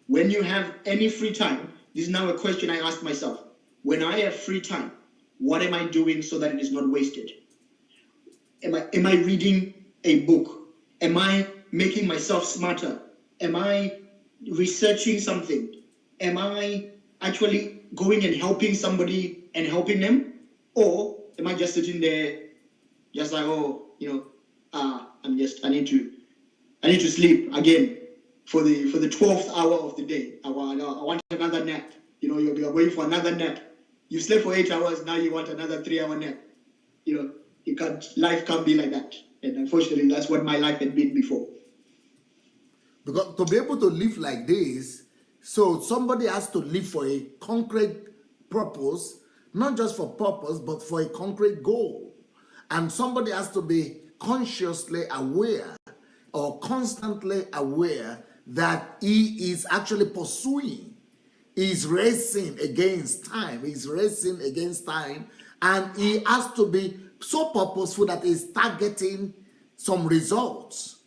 [SPEAKER 2] When you have any free time, this is now a question I ask myself. When I have free time, what am I doing so that it is not wasted? Am I reading a book? Am I making myself smarter? Am I researching something? Am I actually going and helping somebody and helping them? Or am I just sitting there just like, I need to sleep again for the 12th hour of the day. I want another nap. You're going for another nap. You slept for 8 hours, now you want another 3-hour nap. Life can't be like that. And unfortunately, that's what my life had been before.
[SPEAKER 1] Because to be able to live like this, so somebody has to live for a concrete purpose, not just for purpose, but for a concrete goal. And somebody has to be consciously aware or constantly aware that he is actually pursuing. He's racing against time. And he has to be so purposeful that he's targeting some results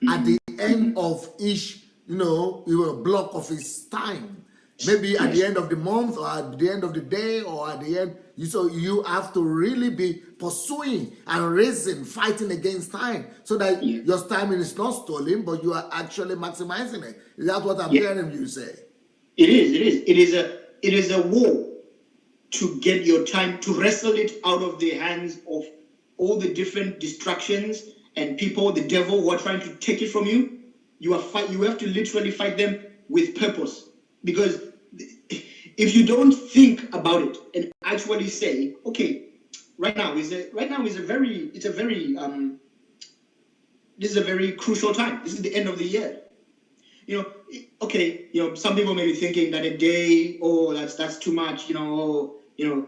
[SPEAKER 1] at the end of each block of his time. Maybe at the end of the month, or at the end of the day, or at the end. So you have to really be pursuing and racing, fighting against time, so that your time is not stolen, but you are actually maximizing it. Is that what I'm hearing you say?
[SPEAKER 2] It is. It is a war to get your time, to wrestle it out of the hands of all the different distractions and people, the devil, who are trying to take it from you. You have to literally fight them with purpose. Because if you don't think about it and actually say, okay, this is a very crucial time. This is the end of the year. Some people may be thinking that a day, that's too much, if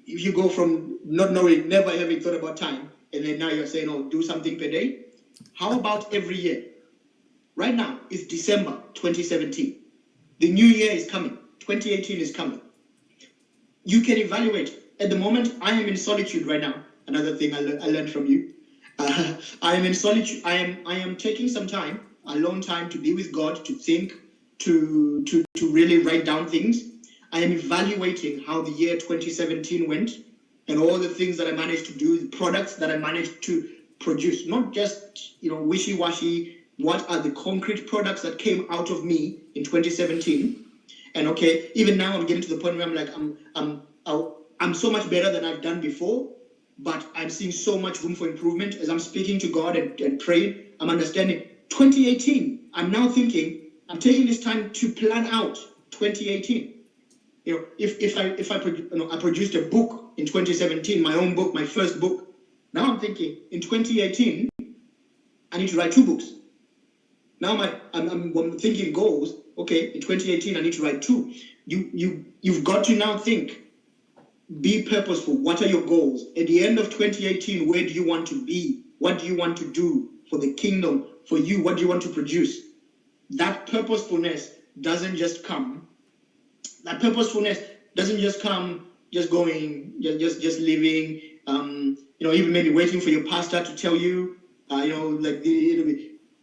[SPEAKER 2] you go from not knowing, never having thought about time, and then now you're saying, do something per day. How about every year? Right now, it's December 2017. The new year is coming. 2018 is coming. You can evaluate. At the moment, I am in solitude right now. Another thing I learned from you. I am in solitude. I am taking some time, alone time, to be with God, to think, to really write down things. I am evaluating how the year 2017 went and all the things that I managed to do, the products that I managed to produce, not just wishy-washy. What are the concrete products that came out of me in 2017? And okay, even now I'm getting to the point where I'm like, I'm so much better than I've done before, but I'm seeing so much room for improvement as I'm speaking to God and praying. I'm understanding 2018. I'm now thinking, I'm taking this time to plan out 2018. If I produced a book in 2017, my own book, my first book. Now I'm thinking in 2018, I need to write 2 books. Now I'm thinking goals. Okay, in 2018, I need to write 2. You've got to now think, be purposeful. What are your goals? At the end of 2018, where do you want to be? What do you want to do for the kingdom, for you? What do you want to produce? That purposefulness doesn't just come. That purposefulness doesn't just come just going, just living, even maybe waiting for your pastor to tell you,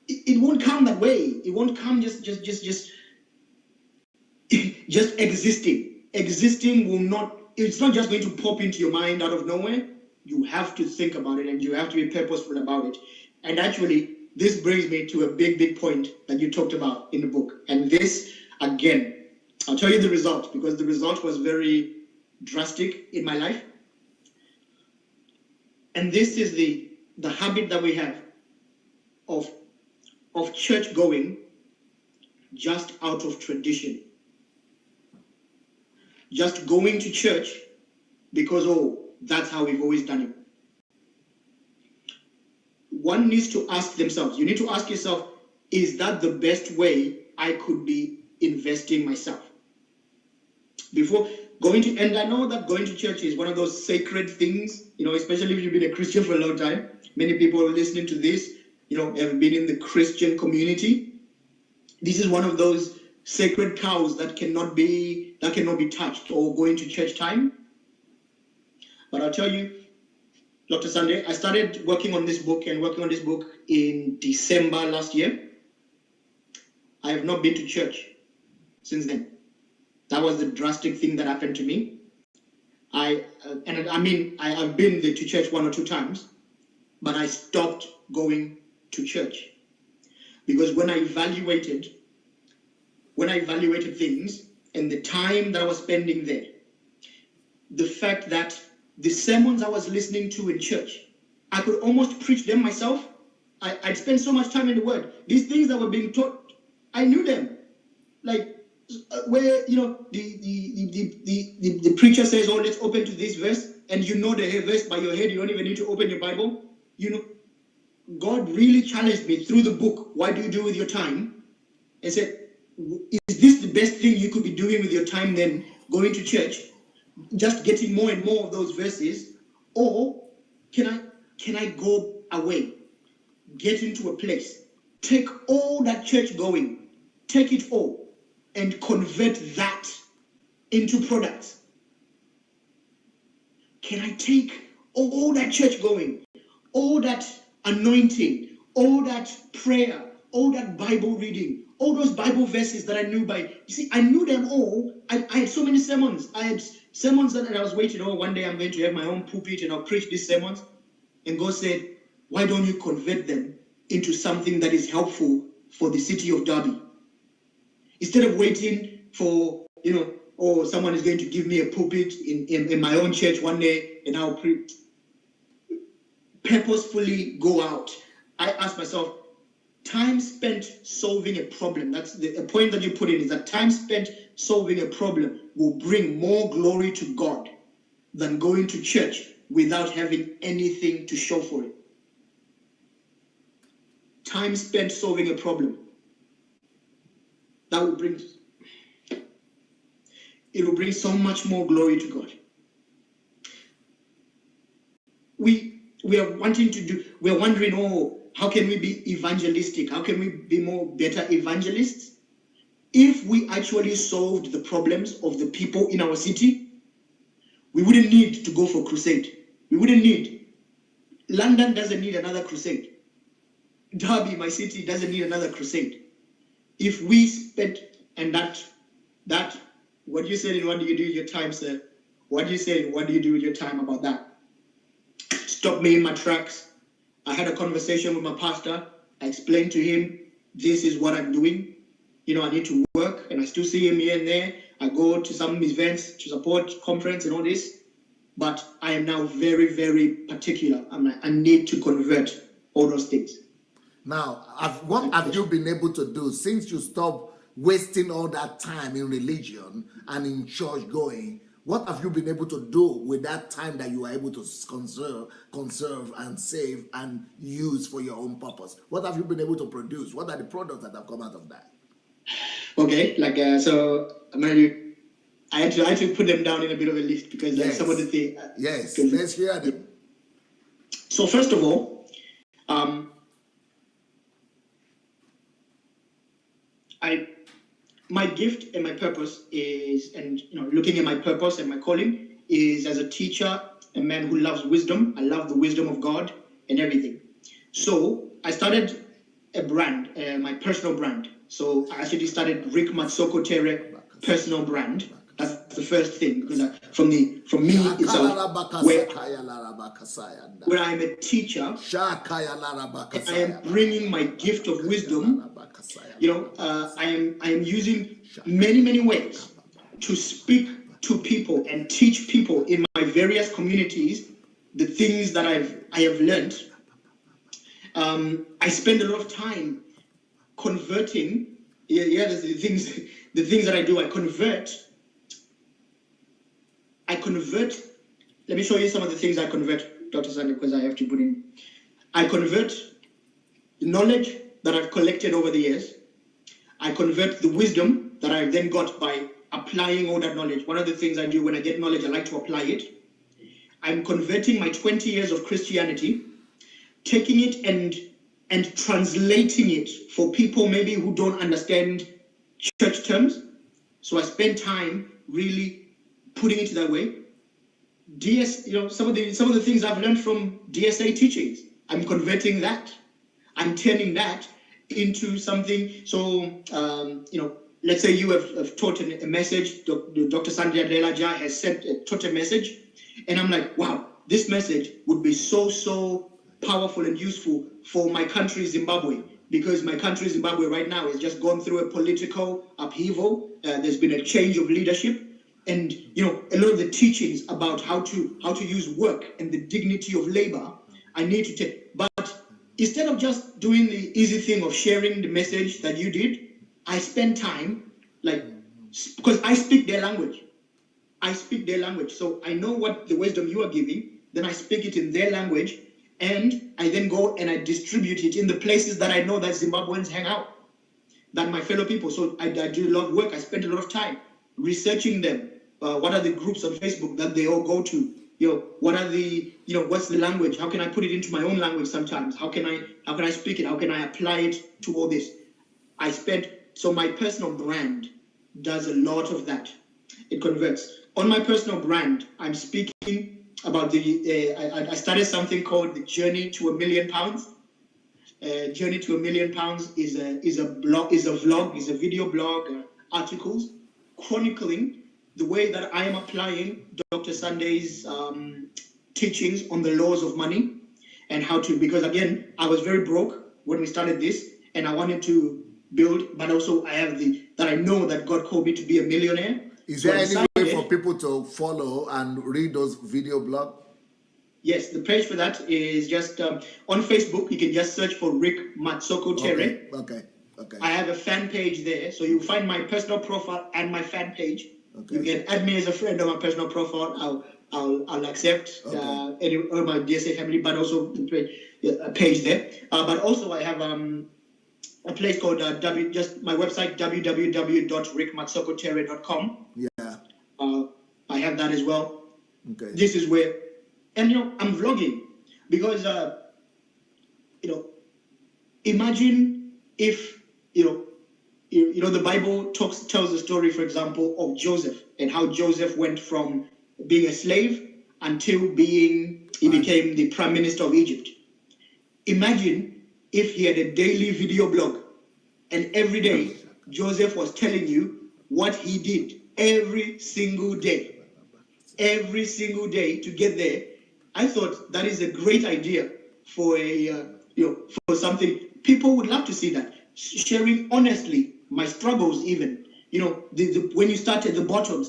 [SPEAKER 2] it won't come that way. It won't come just existing. Existing will not, it's not just going to pop into your mind out of nowhere. You have to think about it and you have to be purposeful about it. And actually, this brings me to a big point that you talked about in the book. And this, again, I'll tell you the result, because the result was very drastic in my life. And this is the habit that we have of church going just out of tradition. Just going to church because, that's how we've always done it. One needs to ask themselves, you need to ask yourself, is that the best way I could be investing myself? Before going to, and I know that going to church is one of those sacred things, especially if you've been a Christian for a long time. Many people listening to this, have been in the Christian community. This is one of those sacred cows that cannot be touched or going to church time. But I'll tell you, Dr. Sunday, I started working on this book in December last year. I have not been to church since then. That was the drastic thing that happened to me. I've been to church 1 or 2 times, but I stopped going to church because when I evaluated things and the time that I was spending there, the fact that the sermons I was listening to in church, I could almost preach them myself. I'd spent so much time in the Word. These things that were being taught, I knew them. Like where the preacher says, let's open to this verse, and the verse by your head. You don't even need to open your Bible. God really challenged me through the book. What do you do with your time? And said, is this the best thing you could be doing with your time then, going to church, just getting more and more of those verses? Or can I go away, get into a place, take all that church going, take it all, and convert that into products? Can I take all that church going, all that anointing, all that prayer, all that Bible reading, all those Bible verses that I knew by, you see, I knew them all. I had so many sermons. I had sermons that I was waiting, one day I'm going to have my own pulpit and I'll preach these sermons. And God said, why don't you convert them into something that is helpful for the city of Derby? Instead of waiting for, someone is going to give me a pulpit in my own church one day and I'll preach. Purposefully go out. I ask myself, time spent solving a problem, that's the point that you put in, is that time spent solving a problem will bring more glory to God than going to church without having anything to show for it. Time spent solving a problem, that will bring, it will bring so much more glory to God. We are wondering, oh, how can we be evangelistic? How can we be better evangelists? If we actually solved the problems of the people in our city, we wouldn't need to go for crusade. London doesn't need another crusade. Derby, my city, doesn't need another crusade. If we spent, and that, what you said, what do you do with your time, sir? What do you say, what do you do with your time about that? Stopped me in my tracks. I had a conversation with my pastor. I explained to him, this is what I'm doing. You know, I need to work, and I still see him here and there. I go to some events to support conference and all this, but I am now very, very particular. I need to convert all those things.
[SPEAKER 1] Now, what have you been able to do since you stopped wasting all that time in religion and in church going? What have you been able to do with that time that you are able to conserve and save and use for your own purpose? What have you been able to produce? What are the products that have come out of that?
[SPEAKER 2] Okay, so I had to put them down in a bit of a list because
[SPEAKER 1] yes.
[SPEAKER 2] Some of the things.
[SPEAKER 1] Yes, let's hear them.
[SPEAKER 2] So first of all, my gift and my purpose is, and looking at my purpose and my calling is as a teacher, a man who loves wisdom. I love the wisdom of God and everything. So I started a brand, my personal brand. So I actually started Rick Matsoko Tere personal brand. That's the first thing, because from me itself, where I'm a teacher, I am bringing my gift of wisdom. I am using many ways to speak to people and teach people in my various communities the things that I have learned. I spend a lot of time converting. The things that I do. I convert. Let me show you some of the things I convert, Dr. Sandy, because I have to put in. I convert the knowledge that I've collected over the years. I convert the wisdom that I've then got by applying all that knowledge. One of the things I do when I get knowledge, I like to apply it. I'm converting my 20 years of Christianity, taking it and translating it for people maybe who don't understand church terms. So I spend time really putting it that way. Some of the things I've learned from DSA teachings, I'm converting that. I'm turning that into something. So, let's say you have taught a message. Dr. Sandy Adelaja has taught a message, and I'm like, wow, this message would be so powerful and useful for my country, Zimbabwe, because my country, Zimbabwe, right now has just gone through a political upheaval. There's been a change of leadership, and a lot of the teachings about how to use work and the dignity of labor, I need to take. But instead of doing the easy thing of sharing the message that you did, I spend time, because I speak their language. So I know what the wisdom you are giving, then I speak it in their language, and I then go and I distribute it in the places that I know that Zimbabweans hang out, that my fellow people. So I do a lot of work. I spend a lot of time researching them. What are the groups on Facebook that they all go to? What are the, what's the language? How can I put it into my own language sometimes? How can I speak it? How can I apply it to all this? So my personal brand does a lot of that. It converts. On my personal brand, I'm speaking about I started something called the Journey to £1 Million. Journey to £1 Million is a vlog, is a video blog, articles chronicling the way that I am applying Dr. Sunday's teachings on the laws of money and how to, because again, I was very broke when we started this and I wanted to build, but also I know that God called me to be a millionaire.
[SPEAKER 1] Is there any way for people to follow and read those video blogs?
[SPEAKER 2] Yes, the page for that is just on Facebook. You can just search for Rick Matsoko Tere.
[SPEAKER 1] Okay.
[SPEAKER 2] I have a fan page there, so you'll find my personal profile and my fan page.
[SPEAKER 1] Okay.
[SPEAKER 2] You can add me as a friend on my personal profile. I'll accept any of my DSA family, but also a page there. But also I have a place called just my website www.rickmatsokotere.com.
[SPEAKER 1] Yeah.
[SPEAKER 2] I have that as well.
[SPEAKER 1] Okay.
[SPEAKER 2] This is where, and I'm vlogging because imagine if the Bible tells the story, for example, of Joseph and how Joseph went from being a slave until he became the prime minister of Egypt. Imagine if he had a daily video blog and every day Joseph was telling you what he did every single day to get there. I thought that is a great idea for for something. People would love to see that. Sharing honestly my struggles, even when you start at the bottom,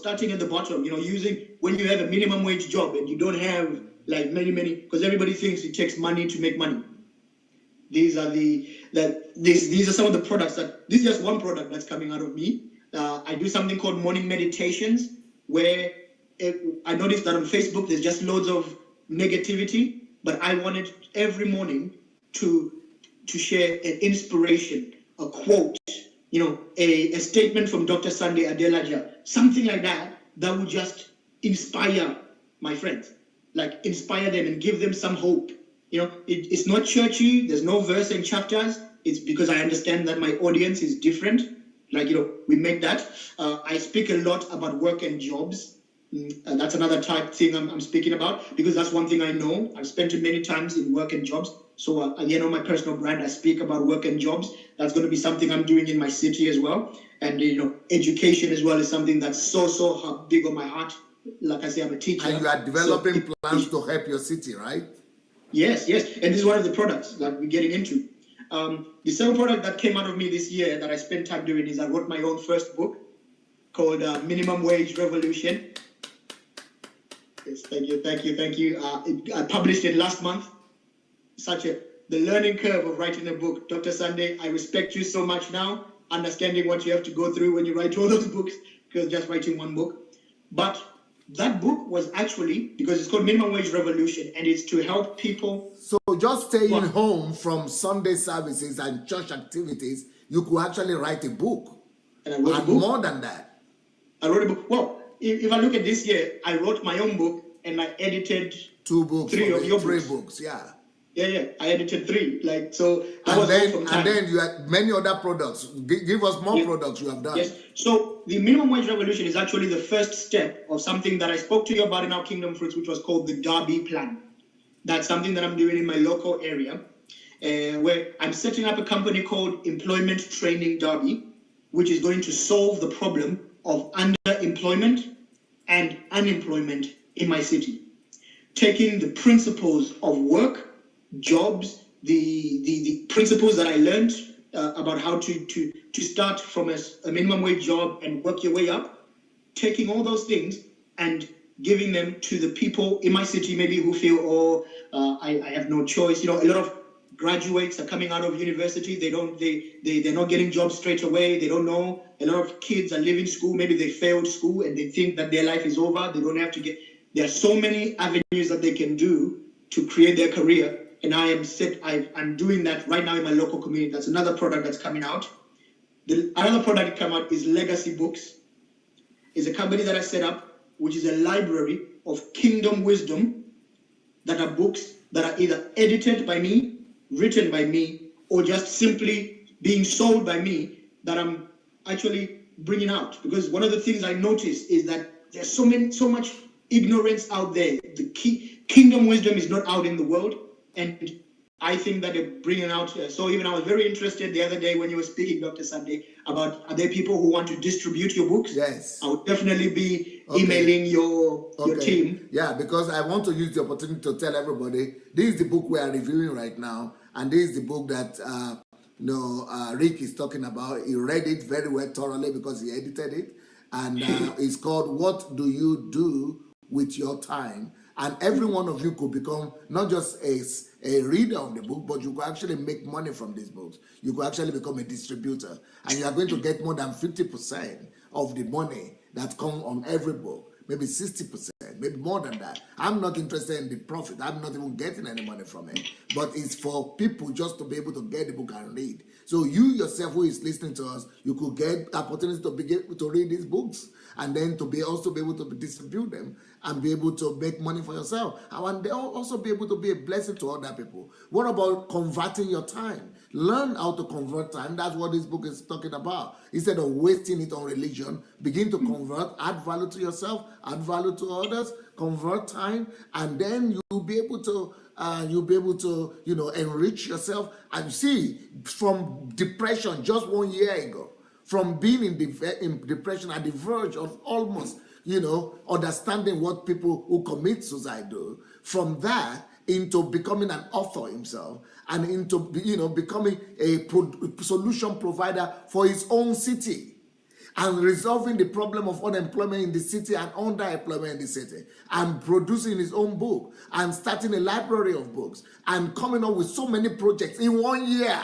[SPEAKER 2] using when you have a minimum wage job and you don't have like many, because everybody thinks it takes money to make money. These are these are some of the products this is just one product that's coming out of me. I do something called morning meditations where I noticed that on Facebook there's just loads of negativity, but I wanted every morning to share an inspiration, a quote, a statement from Dr. Sunday Adelaja, something like that would just inspire my friends, like inspire them and give them some hope. It's not churchy. There's no verse and chapters. It's because I understand that my audience is different. Like, we make that. I speak a lot about work and jobs. That's another type thing I'm speaking about, because that's one thing I know. I've spent it many times in work and jobs. So again, on my personal brand, I speak about work and jobs. That's going to be something I'm doing in my city as well. And, education as well is something that's so big on my heart. Like I say, I'm a teacher.
[SPEAKER 1] And you are developing plans to help your city, right?
[SPEAKER 2] Yes. And this is one of the products that we're getting into. The second product that came out of me this year that I spent time doing is I wrote my own first book called Minimum Wage Revolution. Yes, thank you. I published it last month. The learning curve of writing a book. Dr. Sunday, I respect you so much now, understanding what you have to go through when you write all those books, because just writing one book. But that book was actually, because it's called Minimum Wage Revolution, and it's to help people.
[SPEAKER 1] So just staying home from Sunday services and church activities, you could actually write a book.
[SPEAKER 2] And I wrote a book.
[SPEAKER 1] More than that.
[SPEAKER 2] I wrote a book. Well, if I look at this year, I wrote my own book and I edited
[SPEAKER 1] 2 books.
[SPEAKER 2] 3 of your
[SPEAKER 1] 3
[SPEAKER 2] books.
[SPEAKER 1] books, yeah.
[SPEAKER 2] Yeah. I edited 3.
[SPEAKER 1] And then you had many other products. Give us more products you have done.
[SPEAKER 2] Yes. So the Minimum Wage Revolution is actually the first step of something that I spoke to you about in our Kingdom Fruits, which was called the Derby Plan. That's something that I'm doing in my local area, where I'm setting up a company called Employment Training Derby, which is going to solve the problem of underemployment and unemployment in my city. Taking the principles of work, jobs, the principles that I learned about how to start from a minimum wage job and work your way up, taking all those things and giving them to the people in my city maybe who feel, I have no choice. A lot of graduates are coming out of university. They're not getting jobs straight away. They don't know. A lot of kids are leaving school. Maybe they failed school and they think that their life is over. They don't have to there are so many avenues that they can do to create their career. And I'm doing that right now in my local community. That's another product that's coming out. Another product that come out is Legacy Books. It's a company that I set up, which is a library of kingdom wisdom that are books that are either edited by me, written by me, or just simply being sold by me, that I'm actually bringing out. Because one of the things I notice is that there's so much ignorance out there. The kingdom wisdom is not out in the world, and I think that they're bringing out. So even I was very interested the other day when you were speaking, Dr. Sunday, about are there people who want to distribute your books?
[SPEAKER 1] Yes.
[SPEAKER 2] I would definitely be emailing your team.
[SPEAKER 1] Yeah, because I want to use the opportunity to tell everybody, this is the book we are reviewing right now, and this is the book that Rick is talking about. He read it very well, thoroughly, because he edited it, and it's called What Do You Do With Your Time? And every one of you could become not just a reader of the book, but you could actually make money from these books. You could actually become a distributor. And you are going to get more than 50% of the money that comes on every book. Maybe 60%, maybe more than that. I'm not interested in the profit. I'm not even getting any money from it. But it's for people just to be able to get the book and read. So you yourself who is listening to us, you could get opportunity to be able to read these books and then to be also be able to distribute them and be able to make money for yourself. And they'll also be able to be a blessing to other people. What about converting your time? Learn how to convert time. That's what this book is talking about. Instead of wasting it on religion, begin to convert, add value to yourself, add value to others, convert time, and then you'll be able to enrich yourself. And see, from depression just 1 year ago, from being in depression at the verge of almost understanding what people who commit suicide do, from that into becoming an author himself, and into becoming a solution provider for his own city, and resolving the problem of unemployment in the city and underemployment in the city, and producing his own book, and starting a library of books, and coming up with so many projects in 1 year.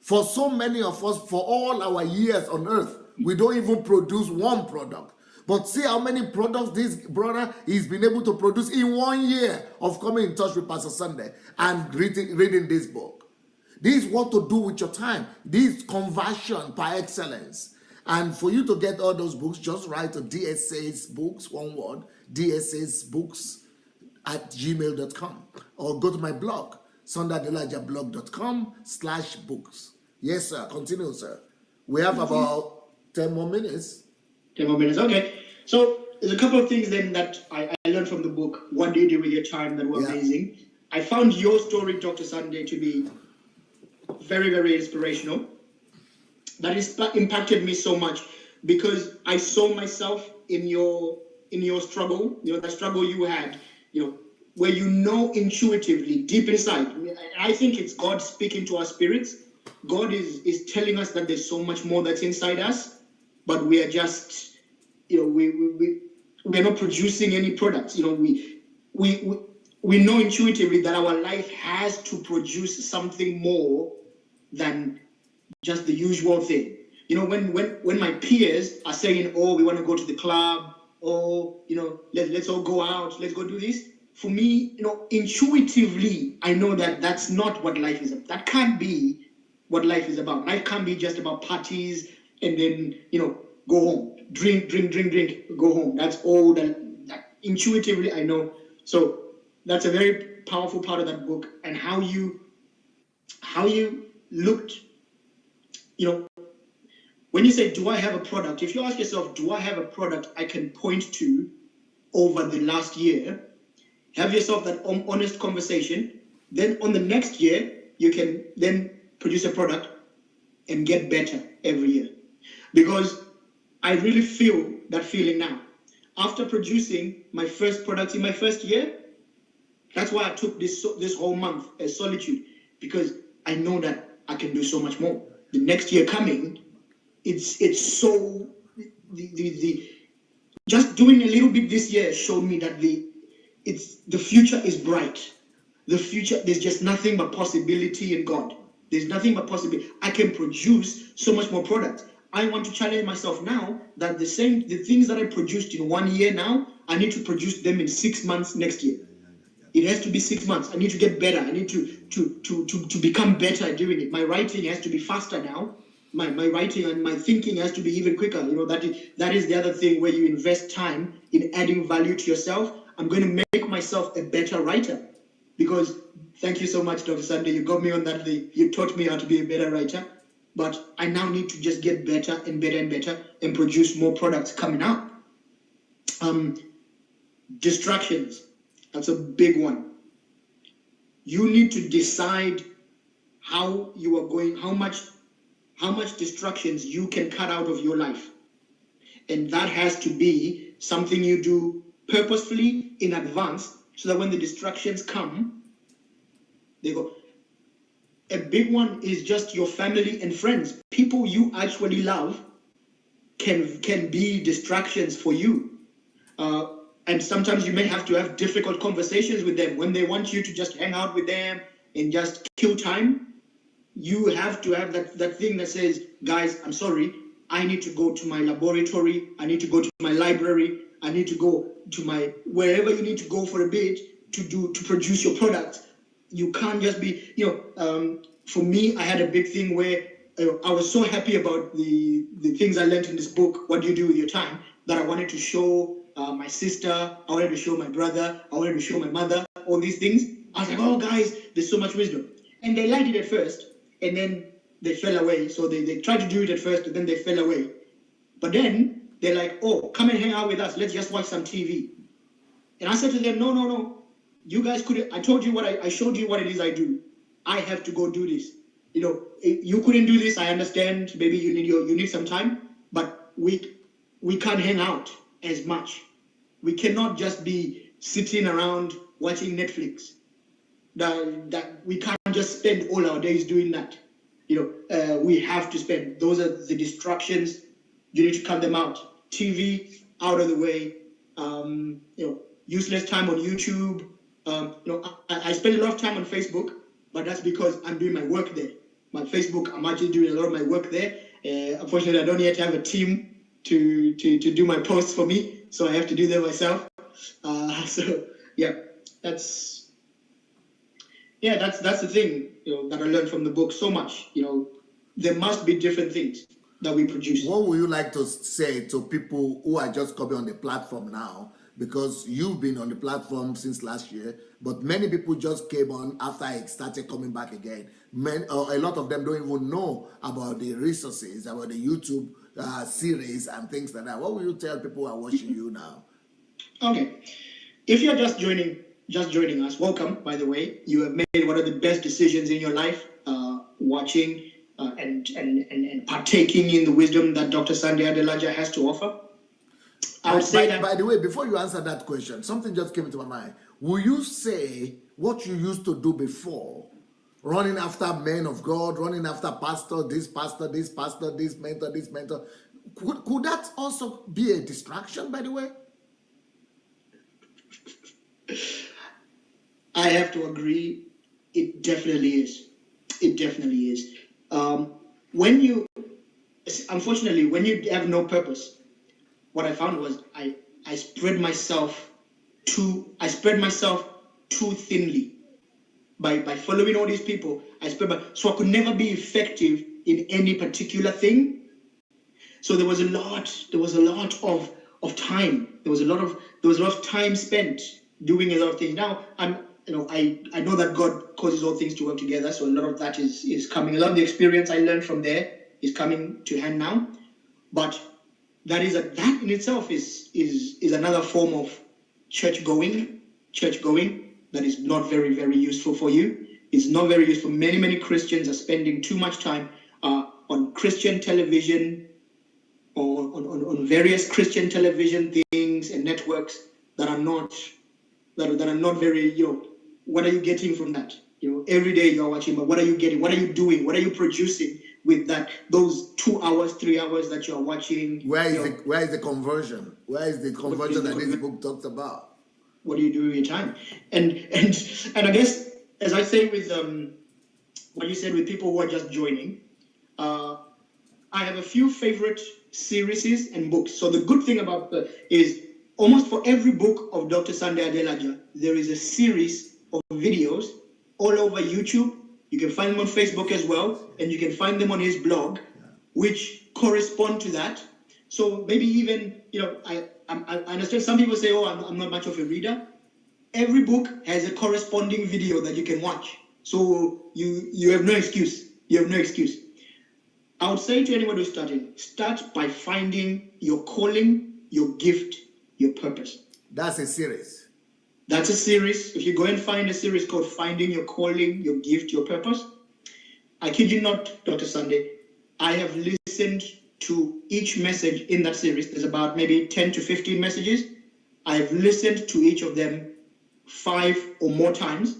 [SPEAKER 1] For so many of us, for all our years on earth, we don't even produce one product. But see how many products this brother has been able to produce in 1 year of coming in touch with Pastor Sunday and reading this book. This is what to do with your time. This is conversion by excellence. And for you to get all those books, just write to DSA's books, one word, DSA's books @gmail.com, or go to my blog, sundayadelajablog.com/books. Yes, sir. Continue, sir. We have about 10 more minutes.
[SPEAKER 2] 10 more minutes, okay. So there's a couple of things then that I learned from the book, What Do You Do With Your Time, that were amazing. I found your story, Dr. Sunday, to be very, very inspirational. That impacted me so much because I saw myself in your struggle, that struggle you had, where intuitively, deep inside. I think it's God speaking to our spirits. God is telling us that there's so much more that's inside us, but we are just, we're not producing any products. We know intuitively that our life has to produce something more than just the usual thing. When my peers are saying, oh, we want to go to the club, or, let's all go out, let's go do this. For me, intuitively, I know that that's not what life is about. That can't be what life is about. Life can't be just about parties and then, go home. Drink, go home. That's all that intuitively I know. So that's a very powerful part of that book, and how you looked, when you say, do I have a product? If you ask yourself, do I have a product I can point to over the last year? Have yourself that honest conversation. Then on the next year, you can then produce a product and get better every year. Because I really feel that feeling now. After producing my first product in my first year, that's why I took this whole month as solitude, because I know that I can do so much more. The next year coming, it's so just doing a little bit this year showed me that the future is bright. The future, there's just nothing but possibility in God. There's nothing but possibility. I can produce so much more product. I want to challenge myself now that the things that I produced in 1 year now, I need to produce them in 6 months next year. It has to be 6 months. I need to get better. I need to become better at doing it. My writing has to be faster now. My writing and my thinking has to be even quicker. That is the other thing where you invest time in adding value to yourself. I'm going to make myself a better writer, because thank you so much, Dr. Sunday. You got me on that. You taught me how to be a better writer. But I now need to just get better and better and better and produce more products coming out. Distractions. That's a big one. You need to decide how you are going, how much distractions you can cut out of your life. And that has to be something you do purposefully in advance, so that when the distractions come, they go. A big one is just your family and friends. People you actually love can be distractions for you. And sometimes you may have to have difficult conversations with them. When they want you to just hang out with them and just kill time, you have to have that thing that says, guys, I'm sorry, I need to go to my laboratory, I need to go to my library, I need to go to my wherever you need to go for a bit to produce your product. You can't just be, for me, I had a big thing where I was so happy about the things I learned in this book, What Do You Do With Your Time, that I wanted to show my sister, I wanted to show my brother, I wanted to show my mother, all these things. I was like, oh guys, there's so much wisdom. And they liked it at first, and then they fell away. So they tried to do it at first, but then they fell away. But then they're like, oh, come and hang out with us. Let's just watch some TV. And I said to them, no. You guys couldn't. I told you I showed you what it is I do. I have to go do this. You couldn't do this. I understand. Maybe you need some time, but we can't hang out as much. We cannot just be sitting around watching Netflix. That we can't just spend all our days doing that. We have to spend. Those are the distractions. You need to cut them out. TV out of the way. Useless time on YouTube. I spend a lot of time on Facebook, but that's because I'm doing my work there. My Facebook, I'm actually doing a lot of my work there. Unfortunately, I don't yet have a team to do my posts for me, so I have to do them myself. That's the thing that I learned from the book so much. There must be different things that we produce.
[SPEAKER 1] What would you like to say to people who are just coming on the platform now? Because you've been on the platform since last year, but many people just came on after it started coming back again. A lot of them don't even know about the resources, about the YouTube series and things like that. What will you tell people who are watching you now?
[SPEAKER 2] Okay. If you're just joining us, welcome, by the way. You have made one of the best decisions in your life, watching and partaking in the wisdom that Dr. Sunday Adelaja has to offer. I would say that.
[SPEAKER 1] By the way, before you answer that question, something just came into my mind. Will you say what you used to do before, running after men of God, running after pastor, this mentor, could that also be a distraction, by the way?
[SPEAKER 2] I have to agree. It definitely is. It definitely is. Unfortunately, when you have no purpose, what I found was I spread myself too thinly by following all these people. So I could never be effective in any particular thing. So there was a lot of time. There was a lot of time spent doing a lot of things. Now I know that God causes all things to work together. So a lot of that is coming. A lot of the experience I learned from there is coming to hand now. But that in itself is another form of church going that is not very, very useful for you. It's not very useful. Many Christians are spending too much time on Christian television, or on various Christian television things and networks that are not very, what are you getting from that? Every day you're watching, but what are you getting? What are you doing? What are you producing with those 2 hours, 3 hours that you're watching?
[SPEAKER 1] Where is the conversion? Where is the conversion that this book talks about?
[SPEAKER 2] What do you do with your time? And I guess, as I say with what you said with people who are just joining, I have a few favorite series and books. So the good thing about is almost for every book of Dr. Sunday Adelaja, there is a series of videos all over YouTube. You can find them on Facebook as well, and you can find them on his blog, which correspond to that. So maybe even, I understand some people say, oh, I'm not much of a reader. Every book has a corresponding video that you can watch. So you have no excuse. You have no excuse. I would say to anyone who's starting, start by finding your calling, your gift, your purpose.
[SPEAKER 1] That's a series.
[SPEAKER 2] That's a series. If you go and find a series called Finding Your Calling, Your Gift, Your Purpose, I kid you not, Dr. Sunday, I have listened to each message in that series. There's about maybe 10 to 15 messages. I've listened to each of them 5 or more times.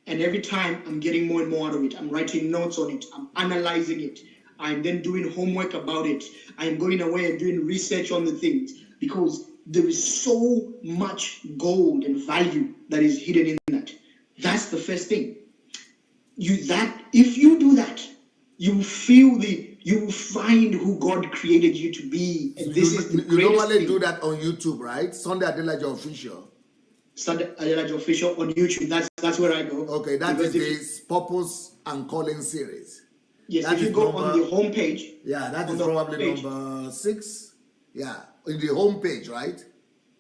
[SPEAKER 2] And every time I'm getting more and more out of it. I'm writing notes on it. I'm analyzing it. I'm then doing homework about it. I'm going away and doing research on the things. Because there is so much gold and value that is hidden in that. That's the first thing. If you do that, you will find who God created you to be. And this is the
[SPEAKER 1] you normally
[SPEAKER 2] thing.
[SPEAKER 1] do that on YouTube, right? Sunday Adelaja Official.
[SPEAKER 2] Sunday Adelaja Official on YouTube. That's where I go.
[SPEAKER 1] Okay, that is the Purpose and Calling series.
[SPEAKER 2] Yes,
[SPEAKER 1] that
[SPEAKER 2] if you go on the homepage.
[SPEAKER 1] Yeah, that is probably number 6. Yeah, in the homepage, right?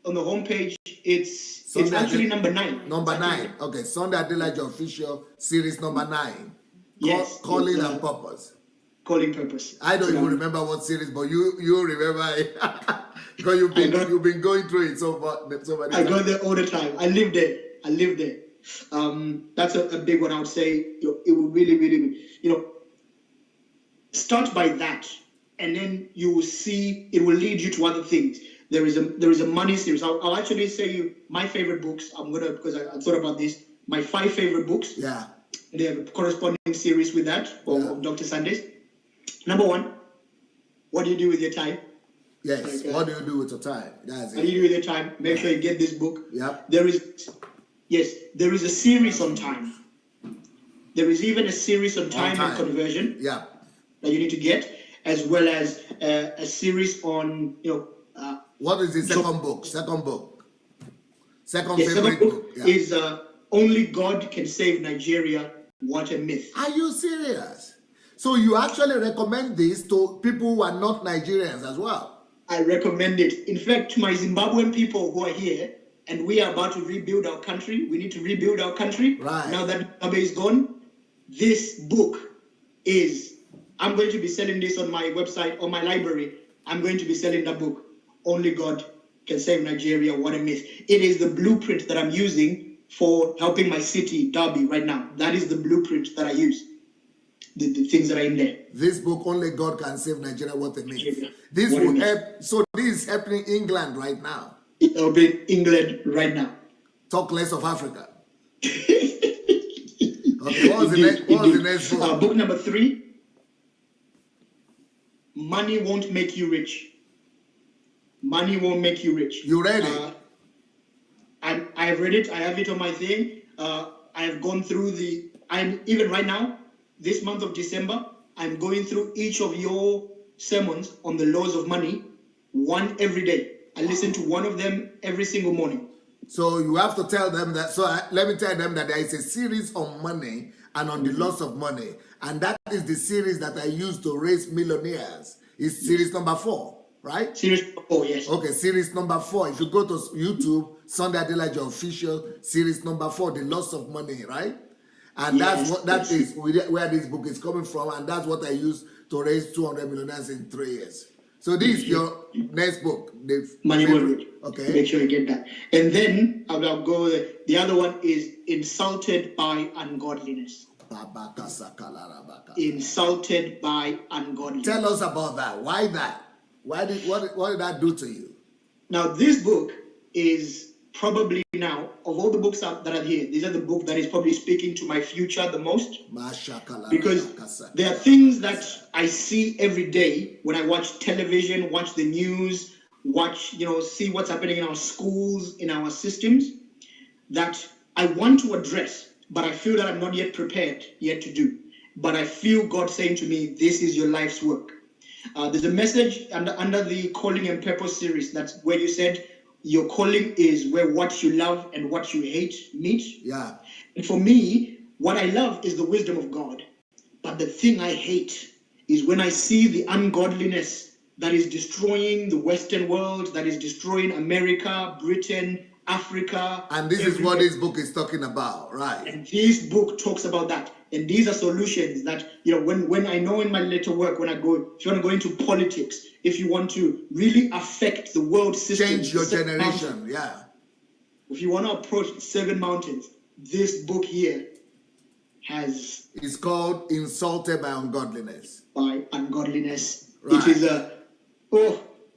[SPEAKER 2] On the homepage, it's actually number 9.
[SPEAKER 1] Number 9. Okay, Sunday Adelaja Official series number 9.
[SPEAKER 2] Yes.
[SPEAKER 1] Calling and Purpose.
[SPEAKER 2] Calling Purpose.
[SPEAKER 1] I don't even remember what series, but you remember it. Because you've been going through it so many times.
[SPEAKER 2] I go there all the time. I live there. That's a big one. I would say it will really, start by that, and then you will see it will lead you to other things. There is a money series. I'll actually say my favorite books. Because I thought about this. My 5 favorite books.
[SPEAKER 1] Yeah.
[SPEAKER 2] They have a corresponding series with that of Dr. Sundays. Number 1, what do you do with your time?
[SPEAKER 1] Yes. What do you do with your time? That's it.
[SPEAKER 2] What do you do with your time? Make sure you get this book.
[SPEAKER 1] Yep.
[SPEAKER 2] There is a series on time. There is even a series on time and conversion.
[SPEAKER 1] Yeah.
[SPEAKER 2] That you need to get, as well as a series on
[SPEAKER 1] what is the second book? Second book. Second
[SPEAKER 2] favorite book is Only God Can Save Nigeria. What a Myth.
[SPEAKER 1] Are you serious? So you actually recommend this to people who are not Nigerians as well?
[SPEAKER 2] I recommend it. In fact, to my Zimbabwean people who are here, and we are about to rebuild our country. We need to rebuild our country.
[SPEAKER 1] Right.
[SPEAKER 2] Now that Mugabe is gone, this book is, I'm going to be selling this on my website, on my library. I'm going to be selling that book. Only God Can Save Nigeria. What a Myth. It is the blueprint that I'm using for helping my city, Derby, right now. That is the blueprint that I use. The things that are in there.
[SPEAKER 1] This book, Only God Can Save Nigeria, What a Myth.
[SPEAKER 2] Nigeria.
[SPEAKER 1] This will help. So this is happening in England right now.
[SPEAKER 2] It will be in England right now.
[SPEAKER 1] Talk less of Africa. Okay, what was the next book?
[SPEAKER 2] Book number 3. Money Won't Make You Rich. Money Won't Make You Rich.
[SPEAKER 1] You read it?
[SPEAKER 2] I've read it. I have it on my thing. I have gone through even right now, this month of December, I'm going through each of your sermons on the laws of money, one every day. I listen to one of them every single morning.
[SPEAKER 1] So you have to tell them that. So let me tell them that there is a series on money and on the loss of money. And that is the series that I use to raise millionaires. It's series number 4, right?
[SPEAKER 2] Series number 4, yes.
[SPEAKER 1] Okay, series number 4. If you go to YouTube, Sunday Adelaja Official, series number 4, the loss of money, right? And that is where this book is coming from. And that's what I use to raise 200 millionaires in 3 years. So this is your next book.
[SPEAKER 2] Money Won't Rich.
[SPEAKER 1] Okay.
[SPEAKER 2] Make sure you get that. And then I'll go. The other one is Insulted by Ungodliness. Insulted by Ungodliness.
[SPEAKER 1] Tell us about that. Why that? What did that do to you?
[SPEAKER 2] Now, this book is probably now, of all the books that are here, these are the book that is probably speaking to my future the most. Because there are things that I see every day when I watch television, watch the news, see what's happening in our schools, in our systems, that I want to address, but I feel that I'm not yet prepared yet to do. But I feel God saying to me, this is your life's work. There's a message under the Calling and Purpose series that's where you said, your calling is where what you love and what you hate meet.
[SPEAKER 1] Yeah.
[SPEAKER 2] And for me, what I love is the wisdom of God. But the thing I hate is when I see the ungodliness that is destroying the Western world, that is destroying America, Britain, Africa.
[SPEAKER 1] And this is what this book is talking about, right?
[SPEAKER 2] And this book talks about that. And these are solutions that, when I know in my later work, if you want to go into politics, if you want to really affect the world system.
[SPEAKER 1] Change your generation, yeah.
[SPEAKER 2] If you want to approach 7 mountains, this book here it's
[SPEAKER 1] called Insulted by Ungodliness.
[SPEAKER 2] By Ungodliness.
[SPEAKER 1] Right.
[SPEAKER 2] It is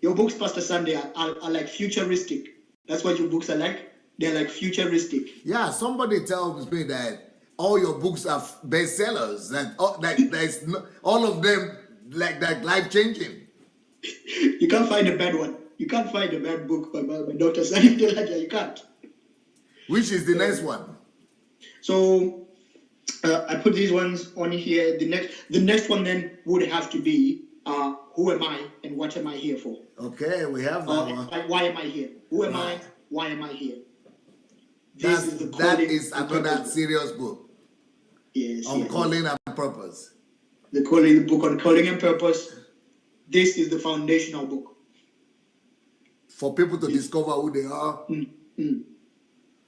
[SPEAKER 2] your books, Pastor Sunday, are like futuristic. That's what your books are like. They're like futuristic.
[SPEAKER 1] Yeah, somebody tells me that all your books are bestsellers. All of them like life changing.
[SPEAKER 2] You can't find a bad one. you can't find a bad book by Dr. Sandy Adelaja. You can't.
[SPEAKER 1] Which is the next one?
[SPEAKER 2] So I put these ones on here. The next one then would have to be who am I and what am I here for?
[SPEAKER 1] Okay, we have that one.
[SPEAKER 2] Why am I here? Who am I? Why am I here?
[SPEAKER 1] That is another serious book.
[SPEAKER 2] Yes.
[SPEAKER 1] On calling and purpose.
[SPEAKER 2] The book on calling and purpose. This is the foundational book.
[SPEAKER 1] For people to discover who they are.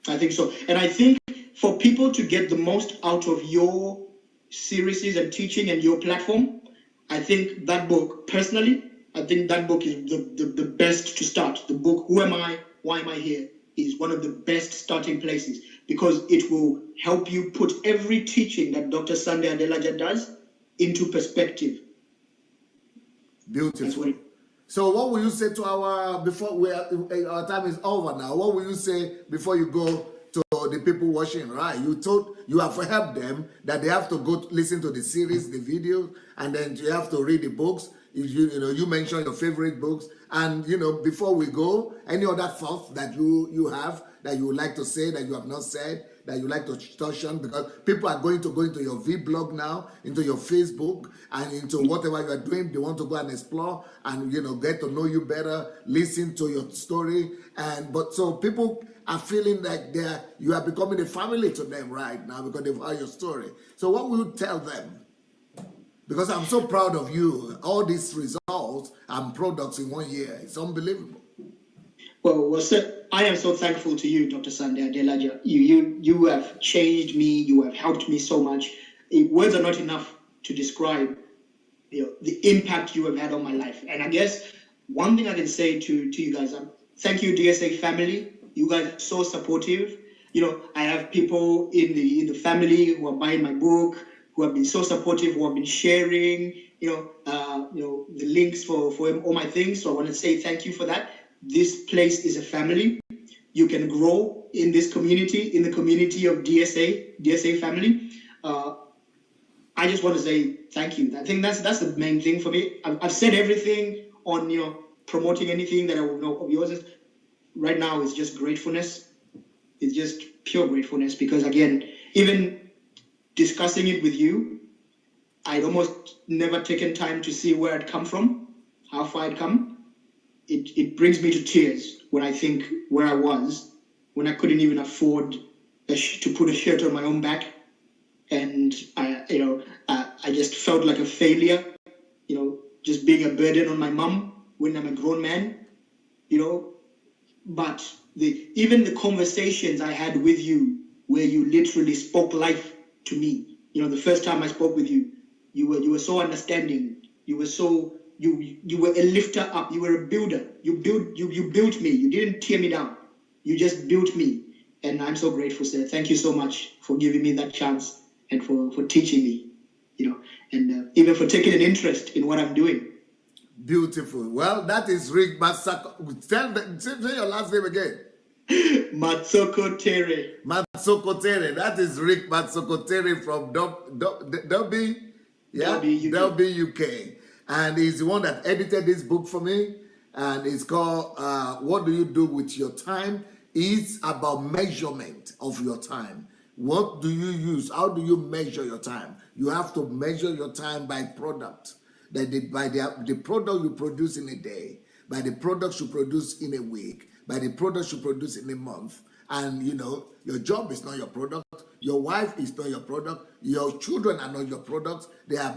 [SPEAKER 2] I think so. And I think for people to get the most out of your series and teaching and your platform, I think that book, personally, I think that book is the best to start. The book, Who Am I? Why Am I Here? Is one of the best starting places because it will help you put every teaching that Dr. Sunday Adelaja does into perspective.
[SPEAKER 1] Beautiful. So what will you say to our time is over now? What will you say before you go to the people watching? Right, you have helped them that they have to go listen to the series, the videos, and then you have to read the books. You mentioned your favorite books, and before we go, any other thoughts that you have that you would like to say that you have not said that you like to touch on, because people are going to go into your vlog now, into your Facebook, and into whatever you are doing. They want to go and explore and get to know you better, listen to your story, so people are feeling like you are becoming a family to them right now because they've heard your story. So what will you tell them? Because I'm so proud of you. All these results and products in 1 year. It's unbelievable.
[SPEAKER 2] Well, sir, I am so thankful to you, Dr. Sunday Adelaja. You have changed me. You have helped me so much. Words are not enough to describe the impact you have had on my life. And I guess one thing I can say to you guys, thank you, DSA family. You guys are so supportive. I have people in the family who are buying my book, who have been so supportive, who have been sharing, the links for all my things. So I want to say thank you for that. This place is a family. You can grow in this community, in the community of DSA family. I just want to say thank you. I think that's the main thing for me. I've said everything on promoting anything that I will know of yours. Right now, it's just gratefulness. It's just pure gratefulness because again, even discussing it with you, I'd almost never taken time to see where I'd come from, how far I'd come. It brings me to tears when I think where I was, when I couldn't even afford to put a shirt on my own back. And I just felt like a failure, just being a burden on my mom when I'm a grown man, But even the conversations I had with you, where you literally spoke life to me, the first time I spoke with you, you were so understanding. You were a lifter up. You were a builder. You built me. You didn't tear me down. You just built me, and I'm so grateful, sir. Thank you so much for giving me that chance and for teaching me, and even for taking an interest in what I'm doing.
[SPEAKER 1] Beautiful. Well, that is Rick Matsoko. Say your last name again.
[SPEAKER 2] Matsoko Tere.
[SPEAKER 1] Matsoko Tere. That is Rick Matsoko Tere from Derby, UK. And he's the one that edited this book for me. And it's called What Do You Do With Your Time? It's about measurement of your time. What do you use? How do you measure your time? You have to measure your time by product. By the product you produce in a day, by the products you produce in a week, by the products you produce in a month. And your job is not your product, your wife is not your product, your children are not your products. They are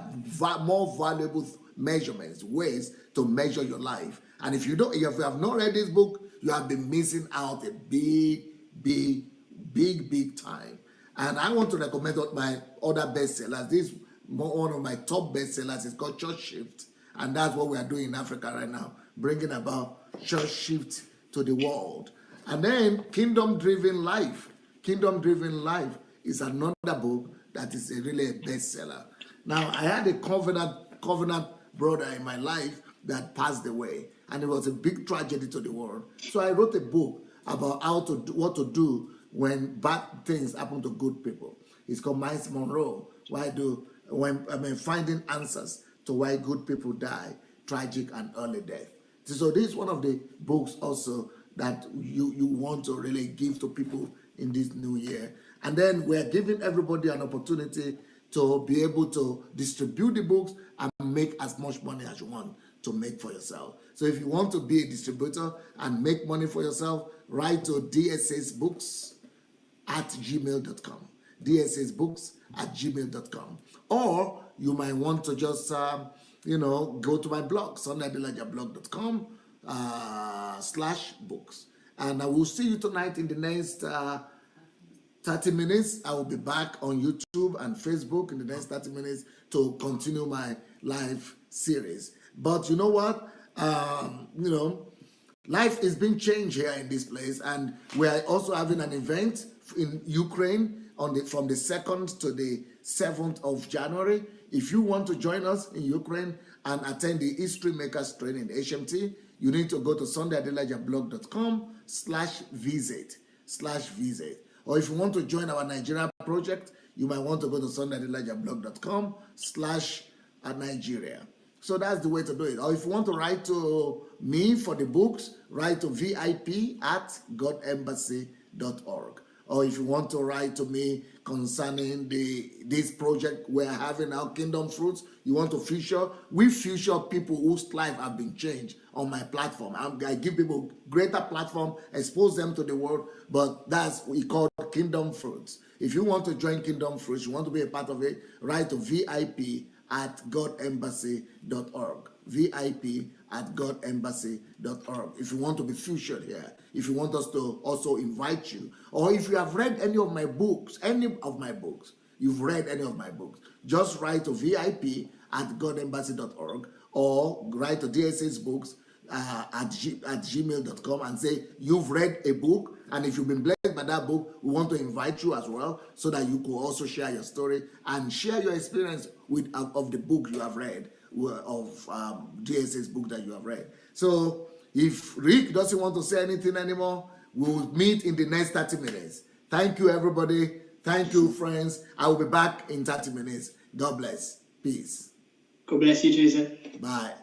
[SPEAKER 1] more valuable measurements, ways to measure your life. And if you have not read this book, you have been missing out a big time. And I want to recommend my other bestsellers. This one of my top bestsellers is called Church Shift, and that's what we are doing in Africa right now, bringing about church shift to the world. And then Kingdom Driven Life. Kingdom Driven Life is another book that is really a bestseller. Now, I had a covenant brother in my life that passed away, and it was a big tragedy to the world. So I wrote a book about what to do when bad things happen to good people. It's called Miles Monroe. Finding answers to why good people die, tragic and early death. So this is one of the books also that you want to really give to people in this new year. And then we're giving everybody an opportunity to be able to distribute the books and make as much money as you want to make for yourself. So if you want to be a distributor and make money for yourself, write to dssbooks@gmail.com. dssbooks@gmail.com. Or you might want to just go to my blog, sundaydelajablog.com /books. And I will see you tonight in the next 30 minutes. I will be back on YouTube and Facebook in the next 30 minutes to continue my live series. But you know what? Life is being changed here in this place, and we are also having an event in Ukraine from the 2nd to the 7th of January. If you want to join us in Ukraine and attend the History Makers Training, HMT, you need to go to sundaydelajablog.com /visit. Or if you want to join our Nigeria project, you might want to go to sundaydelajablog.com /Nigeria. So that's the way to do it. Or if you want to write to me for the books, write to vip@godembassy.org. Or if you want to write to me concerning this project we're having, our Kingdom Fruits, you want to we feature people whose life have been changed on my platform. I give people greater platform, expose them to the world, but that's what we call Kingdom Fruits. If you want to join Kingdom Fruits, you want to be a part of it, write to vip@godembassy.org. vip@godembassy.org. If you want to be featured here, if you want us to also invite you, or if you have read any of my books, you've read any of my books, just write to vip@godembassy.org or write to dssbooks at gmail.com and say you've read a book, and if you've been blessed by that book, we want to invite you as well so that you could also share your story and share your experience of the book you have read, of DSS book that you have read. So if Rick doesn't want to say anything anymore, we'll meet in the next 30 minutes. Thank you, everybody. Thank you, friends. I will be back in 30 minutes. God bless. Peace.
[SPEAKER 2] God bless you, Jesus.
[SPEAKER 1] Bye.